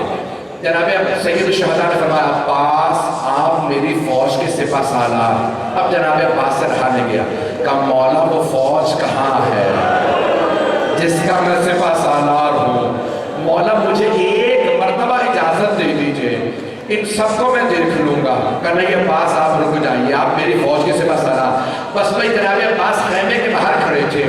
جناب سید الشہداء نے فرمایا عباس آپ میری فوج کے سپہ سالار. اب جناب عباس سے رہا نہیں گیا. کہا مولا وہ فوج کہاں ہے جس کا میں سپہ سالار ہوں؟ مولا مجھے ایک مرتبہ اجازت دے دیجئے ان سب کو میں دیکھ لوں گا. کہ نہیں عباس آپ رک جائیے آپ میری فوج کے سپہ سالار. بس بھائی جناب عباس خیمے کے باہر کھڑے تھے.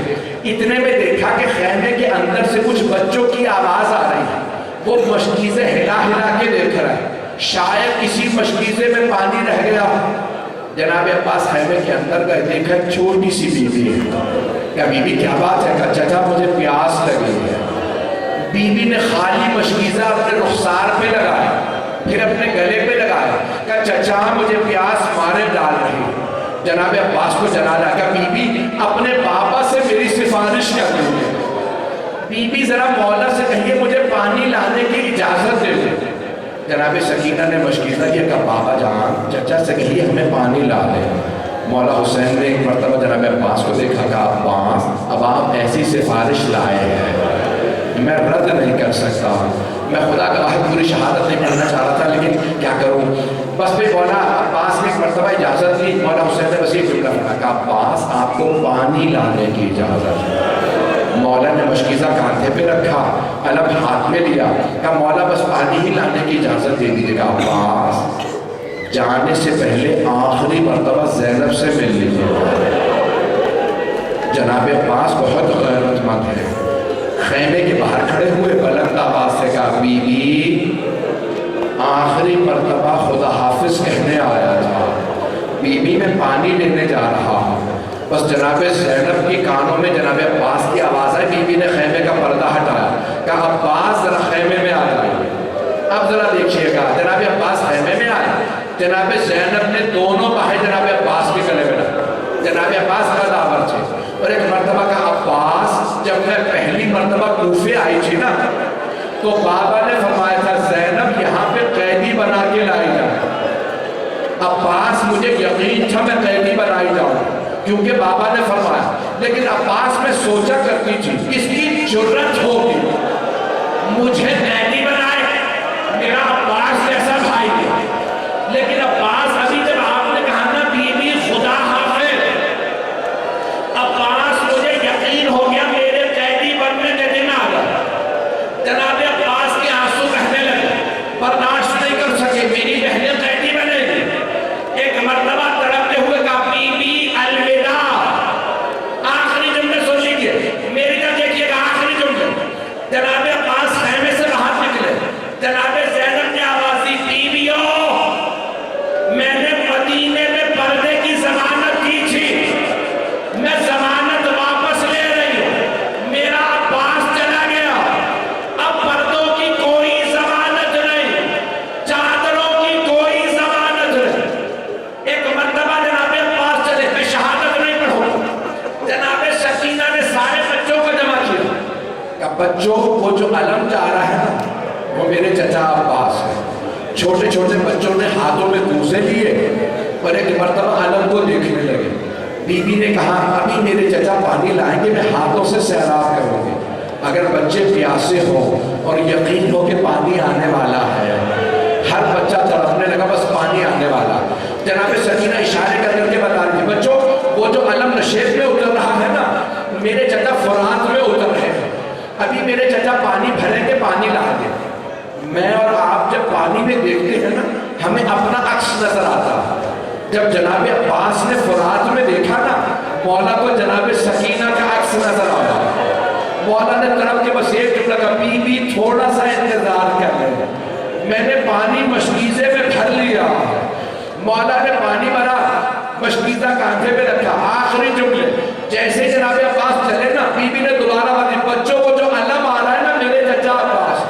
اتنے میں دیکھا کہ خیمے کے اندر سے کچھ بچوں کی آواز آ رہی ہے. وہ مشکیزیں ہلا ہلا کے دیکھ رہا ہے. شاید کسی مشکیزے میں پانی رہ گیا. جناب عباس خیمے کے اندر گئے. دیکھا چھوٹی سی بیوی ہے. کیا بیوی کیا بات ہے؟ کہا چچا مجھے پیاس لگی ہے. بیوی نے خالی مشکیزہ اپنے رخسار پہ لگایا پھر اپنے گلے پہ لگایا. کہا چچا مجھے پیاس مارے ڈال رہی. جناب عباس کو جنا لگا. کہا بی بی اپنے بابا سے میری سفارش کر دیں. بی بی ذرا مولا سے کہیے مجھے پانی لانے کی اجازت دے دیں. جناب سکینہ نے مشکیزہ کیا. کہا بابا جان چچا سے کہیے ہمیں پانی لا دیں. مولا حسین نے ایک مرتبہ جناب عباس کو دیکھا. کہا عباس اب آپ ایسی سفارش لائے ہیں میں رد نہیں کر سکتا. میں خدا کا واحد پوری شہادت نہیں پڑھنا چاہ رہا تھا لیکن کیا کروں. بس پھر مولا عباس نے ایک مرتبہ اجازت دی. مولا حسین نے بس یہ جملہ پڑھا. کہا عباس آپ کو پانی لانے کی اجازت ہے. مولا نے مشکیزہ کاندھے پہ رکھا علم ہاتھ میں لیا. کہا مولا بس پانی ہی لانے کی اجازت دے دیجیے گا. عباس جانے سے پہلے آخری مرتبہ زینب سے مل لیجیے. جناب عباس بہت غیرت مند ہے. خیمے کے باہر کھڑے ہوئے بلند آواز سے کہا بی بی آخری مرتبہ خدا حافظ کہنے آیا تھا. بی بی میں پانی لینے جا رہا ہوں. بس جناب زینب کی کانوں میں جناب عباس کی آواز آئی. بی بی نے خیمے کا پردہ ہٹایا. کہا عباس ذرا خیمے میں آ جائیے. اب ذرا دیکھیے گا. جناب عباس خیمے میں آئے. جناب زینب نے دونوں باہیں جناب عباس کے گلے میں رکھا. جناب عباس برابر تھے. اور ایک مرتبہ کا عباس جب میں پہلی مرتبہ کوفے آئی تھی نا تو بابا نے فرمایا تھا زینب یہاں پہ قیدی بنا کے لائی جائے. عباس مجھے یقین تھا میں قیدی بنائی جاؤں کیونکہ بابا نے فرمایا. لیکن عباس میں سوچا کرتی تھی اس کی جرت ہوگی مجھے قیدی بنائے, میرا عباس جیسا بھائی ہے. لیکن عباس ابھی جب آپ نے کہا نا بی بی خدا حافظ, عباس مجھے یقین ہو گیا میرے قیدی بننے کے دن آ گیا. جناب عباس کے آنسو بہنے لگے, برداشت نہیں کر سکے میری بہنیں قیدی بنے گی. ایک مرتبہ تڑپتے ہوئے کہا بی بی الوداع. آخری جملے سن لیجیے, میری طرف دیکھیے گا آخری جملے. جناب عباس خیمے سے باہر نکلے, جناب زینب نے آواز دی بیویوں میں نے مدینے میں پردے کی ضمانت کی تھی, میں ضمانت واپس لے رہی ہوں. میرا عباس چلا گیا, اب پردوں کی کوئی ضمانت نہیں, چادروں کی کوئی ضمانت نہیں. ایک مرتبہ جناب عباس چلے, میں شہادت نہیں پڑھوں. جناب سکینہ نے سارے بچوں کو جمع کیا کہ بچوں کو جو علم جا رہا ہے نا وہ میرے چچا عباس ہے. چھوٹے چھوٹے بچوں نے ہاتھوں میں کوزے لیے اور ایک مرتبہ علم کو دیکھنے لگے. بی بی نے کہا ابھی میرے چچا پانی لائیں گے, میں ہاتھوں سے سیراب کروں گی. اگر بچے پیاسے ہوں اور یقین ہو کہ پانی آنے والا ہے, ہر بچہ تڑپنے لگا بس پانی آنے والا. جناب سکینہ اشارے کر کے بتا رہی تھی بچوں وہ جو علم نشیب میں اتر رہا ہے نا میرے چچا فرات میں اتر رہے ہیں, ابھی میرے چچا پانی بھریں گے, پانی لا دیں. میں اور آپ جب پانی میں دیکھتے ہیں نا ہمیں اپنا عکس نظر آتا. جب جناب عباس نے فرات میں دیکھا نا مولا کو جناب سکینہ کا عکس نظر آیا. مولا نے طرف کے بس ایک جملہ کہا بی بی تھوڑا سا انتظار کر لیں, میں نے پانی مشکیزے میں بھر لیا. مولا نے پانی بھرا, مشکیزہ کانٹے پہ رکھا. آخری جملے جیسے جناب عباس چلے نا بی بی نے دوبارہ بات بچوں کو جو علم آ رہا ہے نا میرے چچا عباس.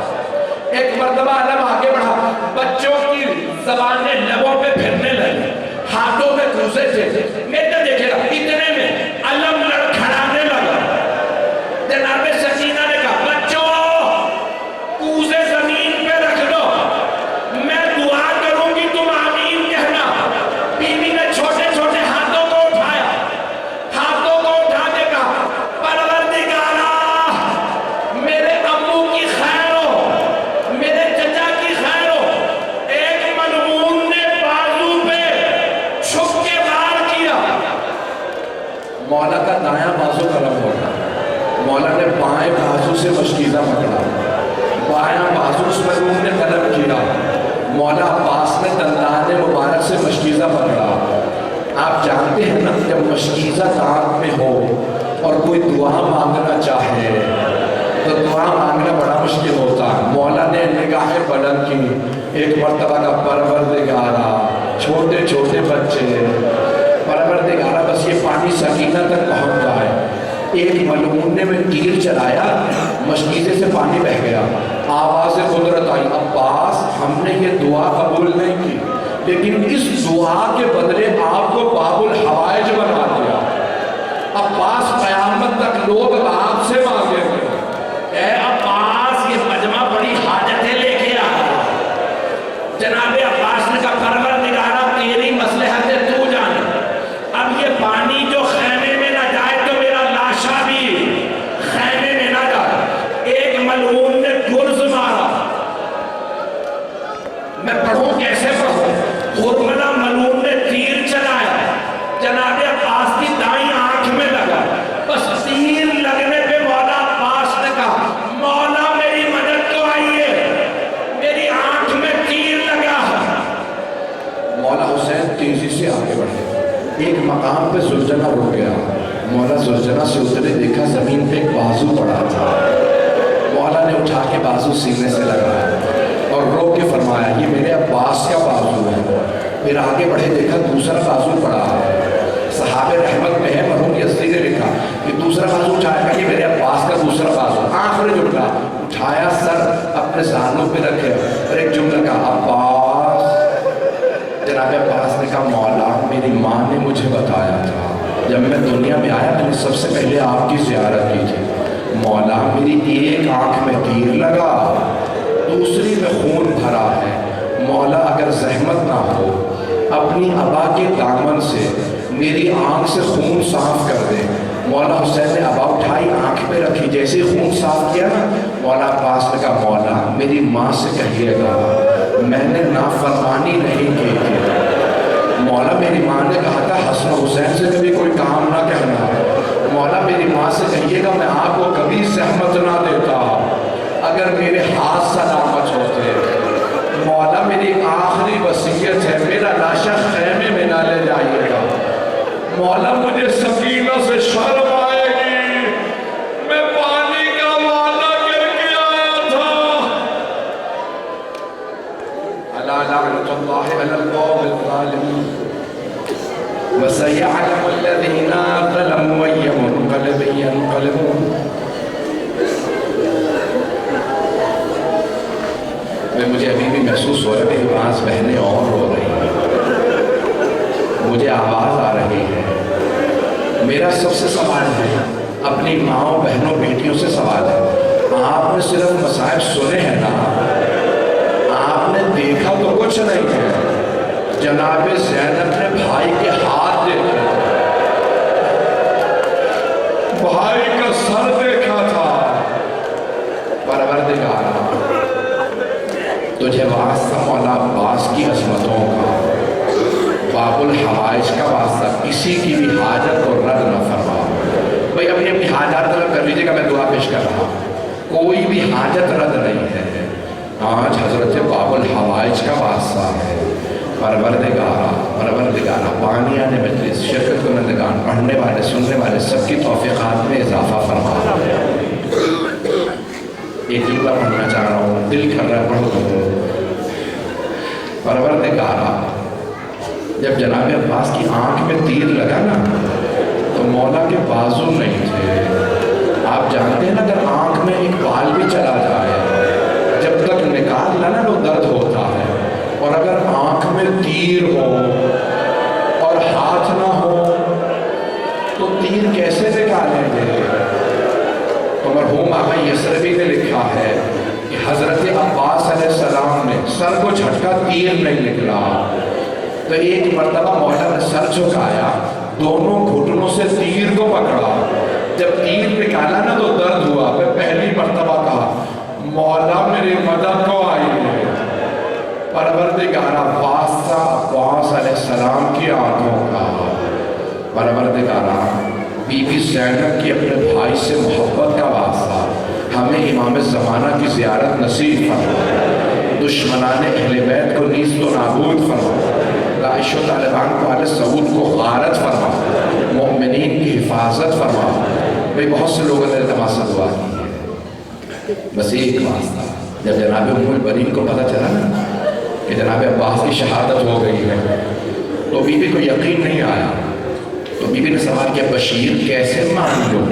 ایک مرتبہ علم آگے بڑھا, بچوں کی زبانیں لبوں پہ پھرنے لگی, ہاتھوں میں کوزے تھے. میرے دیکھے گا اتنے میں علم لڑکھڑانے لگا. جناب سکینہ نے کہا بچوں کوزے زمین پہ رکھ دو, میں دعا کروں گی تم آمین کہنا. بی بی نے چھوٹے چھوٹے ہاتھوں کو اٹھایا, ہاتھوں کو اٹھا کے کہا پروردگارا میرے ابو کی خیر ہو, میرے چچا کی خیر ہو. ایک ملعون نے بازو پہ چھپ کے وار کیا. مولا کا دایاں بازو قلم ہوگا, مولا نے بائیں بازو سے مشکیزہ پکڑا, بائیں بازو اس ملعون نے قلم کیا. مولا عباس نے دندان مبارک سے مشکیزہ پکڑا. آپ جانتے ہیں نا جب مشکیزہ دانت میں ہو اور کوئی دعا مانگنا چاہے تو دعا مانگنا بڑا مشکل ہوتا ہے. مولا نے نگاہیں بلند کی, ایک مرتبہ کا پروردگارا چھوٹے چھوٹے بچے, پروردگارا بس یہ پانی سکینہ تک پہنچ جائے. ایک ملعون نے میں تیر چلایا, مشکیزے سے پانی بہ گیا. آواز قدرت آئی, عباس ہم نے یہ دعا قبول نہیں کی لیکن اس دعا کے بدلے آپ کو باب الحوائج بنا دیا. عباس قیامت تک لوگ آپ سے مانگے گے اے عباس یہ مجمع بڑی حاجتیں لے کے آ رہا. جناب عباس نے کہا پروردگارا تیری مصلحت ہے تو جانے, اب یہ پانی جو خیمے میں نہ جائے تو میرا لاشا بھی خیمے میں نہ جائے. ایک ملعون نے گرز مارا, میں پڑھوں کیسے پڑھوں. حرملہ ملعون نے تیر چلایا, جناب عباس کی دائیں آنکھ میں لگا. بس تیر لگنے پہ مولا عباس نے کہا مولا میری مدد تو آئیے, میری آنکھ میں تیر لگا. مولا حسین تیزی سے آگے بڑھے, ایک مقام پہ زلجنہ رک گیا. مولا زلجنہ سے اترے, دیکھا زمین پہ ایک بازو پڑا تھا. مولا نے اٹھا کے بازو سینے سے لگایا اور رو کے فرمایا یہ میرے عباس کا بازو ہے. پھر آگے بڑھے, دیکھا دوسرا بازو پڑا ہے. صحابہ رحمت میں ہے مرحوم یزدی نے لکھا کہ دوسرا بازو اٹھایا کہ یہ میرے عباس کا دوسرا بازو. آخری جملہ اٹھایا, سر اپنے زانوں پہ رکھے اور ایک جملہ کہا عباس. جناب عباس نے کہا مولا میری ماں نے مجھے بتایا تھا جب میں دنیا میں آیا میں نے سب سے پہلے آپ کی زیارت کی تھی۔ مولا میری ایک آنکھ میں تیر لگا، دوسری میں خون بھرا ہے، مولا اگر زحمت نہ ہو اپنی ابا کے دامن سے میری آنکھ سے خون صاف کر دے۔ مولا حسین نے ابا اٹھائی، آنکھ پہ رکھی، جیسے ہی خون صاف کیا نا، مولا عباس نے کہا مولا میری ماں سے کہیے گا میں نے نافرمانی نہیں کی تھی۔ مولا میری ماں نے کہا تھا حسن حسین سے کبھی کوئی کام نہ کہنا۔ مولا میری ماں سے کہیے گا میں آپ کو کبھی زحمت نہ دیتا اگر میرے ہاتھ سلامت ہوتے۔ مولا میری آخری وصیت ہے میرا لاشا خیمے میں نہ لے جائیے گا۔ مولا مجھے سکینہ سے شرم آئے گی، میں پانی کا والا کر کے آیا تھا۔ الا لعنۃ اللہ علی القوم الظالمین وسيعلم الذين ظلموا أي منقلب ينقلبون۔ مجھے ابھی بھی محسوس ہو رہا ہے کہ بعض بہنیں اور رو رہی ہیں، مجھے آواز آ رہی ہے۔ میرا سب سے سوال ہے، اپنی ماؤں بہنوں بیٹیوں سے سوال ہے، آپ نے صرف مصائب سنے ہیں نا، آپ نے دیکھا تو کچھ نہیں ہے۔ جناب زینب نے بھائی کے ہاتھ دیکھے، بھائی کا سر دیکھا تھا۔ پروردگار تجھے واسطہ مولا عباس کی عظمتوں کا، باب الحوائج کا واسطہ کسی کی بھی حاجت کو رد نہ فرما۔ بھئی اپنی اپنی حاجت طلب کر لیجیے گا، میں دعا پیش کر رہا ہوں، کوئی بھی حاجت رد نہیں ہے۔ آج حضرت باب الحوائج کا واسطہ ہے۔ پروردگارہ بانیان مجلس، شرکت کنندگان، پڑھنے والے سننے والے سب کی توفیقات میں اضافہ فرما۔ ایک جملہ پڑھنا چاہ رہا ہوں، دل کر رہا ہے پڑھوں۔ پروردگارہ جب جناب عباس کی آنکھ میں تیر لگا نا تو مولا کے بازو نہیں تھے۔ آپ جانتے ہیں نا اگر آنکھ میں ایک بال بھی چلا جائے جب تک نکال لینا تو درد ہوتا ہے، اور اگر آنکھ میں تیر ہو اور ہاتھ نہ ہو تو تیر کیسے نکالیں گے؟ تو مرحوم آقا یسربی نے لکھا ہے کہ حضرت عباس علیہ السلام نے سر کو جھٹکا، تیر نہیں نکلا، تو ایک مرتبہ مولا نے سر جھکایا، دونوں گھٹنوں سے تیر کو پکڑا، جب تیر نکالا نا تو درد ہوا۔ میں پہلی مرتبہ کہا مولا میری مدد کو آئی ہے۔ پروردگارہ واسطہ عباس علیہ السلام کی آنکھوں کا، پروردگارہ بی بی زینب کی اپنے بھائی سے محبت کا واسطہ ہمیں امام زمانہ کی زیارت نصیب فرما، دشمنان اہل بیت کو نیست و نابود فرما، داعش و طالبان کو آل سعود کو غارت فرما، مومنین کی حفاظت فرما۔ بھئی بہت سے لوگوں نے التماس سے دعا کی ہے، بس ایک واسطہ، جب جناب ام البنین کو پتہ چلا نا کہ جناب عباس کی شہادت ہو گئی ہے تو بی بی کو یقین نہیں آیا، تو بی بی نے سوال کیا بشیر کیسے مان لو؟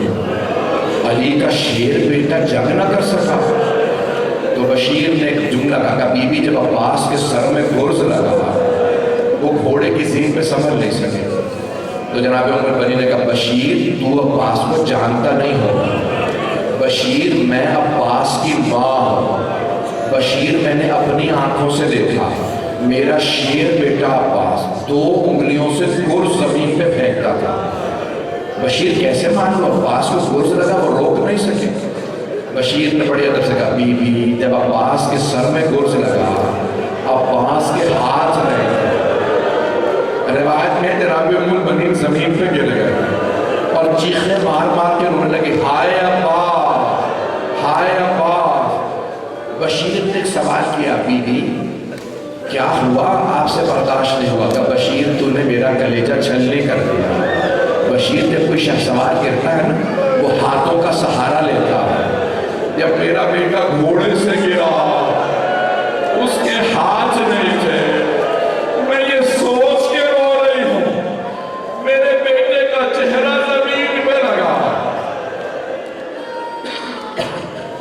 علی کا شیر بیٹا جنگ نہ کر سکا؟ تو بشیر نے ایک جملہ کہا، بی بی جب عباس کے سر میں گرز لگا وہ گھوڑے کی زین پہ سنبھل نہیں سکے، تو جناب ام البنین نے کہا بشیر تو عباس کو جانتا نہیں ہوگا، بشیر میں عباس کی ماں ہوں، بشیر میں نے اپنی آنکھوں سے دیکھا میرا شیر بیٹا عباس 2 انگلیوں سے گرز زمین پہ پھینکتا تھا۔ بشیر کیسے مان لو؟ عباس کو گرز لگا وہ روک نہیں سکے۔ بشیر نے بڑی ادب سے کہا بی بی جب عباس کے سر میں گرز لگا عباس کے ہاتھ نہیں تھے۔ روایت میں جناب ام البنین زمین پہ گر گئے اور چیخیں مار مار کے رونے لگے، ہائے عباس، ہائے عباس۔ بشیر نے ایک سوال کیا بی بی کیا ہوا؟ آپ سے برداشت نہیں ہوا؟ کہ بشیر تو نے میرا کلیجہ چھلنی کر دیا۔ بشیر جب کوئی شخص سوال کرتا ہے نا وہ ہاتھوں کا سہارا لیتا ہے۔ جب میرا بیٹا گھوڑے سے گرا اس کے ہاتھ نہیں تھے، میں یہ سوچ کے رو رہی ہوں میرے بیٹے کا چہرہ زمین پہ لگا۔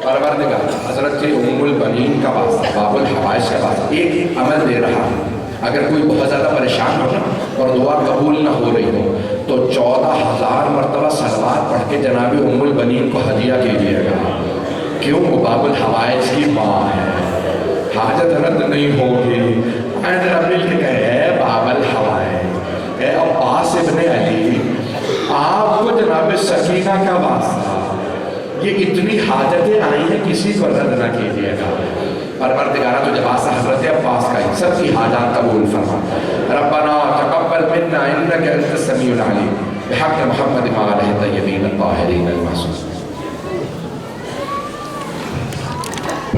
پروردگار حضرت ام البنین کا واسطہ، باب الحوائج کا واسطہ ایک عمل دے رہا ہوں، اگر کوئی بہت زیادہ پریشان ہو نا اور دعا قبول نہ ہو رہی ہو تو 14,000 مرتبہ صلوات پڑھ کے جناب ام البنین کو ہدیہ کیجیے گا. کیوں؟ وہ باب الحوائج کی ماں ہے، حاجت رد نہیں ہوگی. ذرا مل کے کہے اے باب الحوائج، اے عباس ابن علی، آپ کو جناب سکینہ کا واسطہ، یہ اتنی حاجتیں آئی ہیں، کسی کو رد نہ کیجیے گا. پروردگارہ تو جب آسا حضرت عباس کا ہی سب کی حاجات قبول فرما. ربنا تقبل منا انك انت السميع العليم بحق محمد وآله الطيبين الطاهرين المعصومين.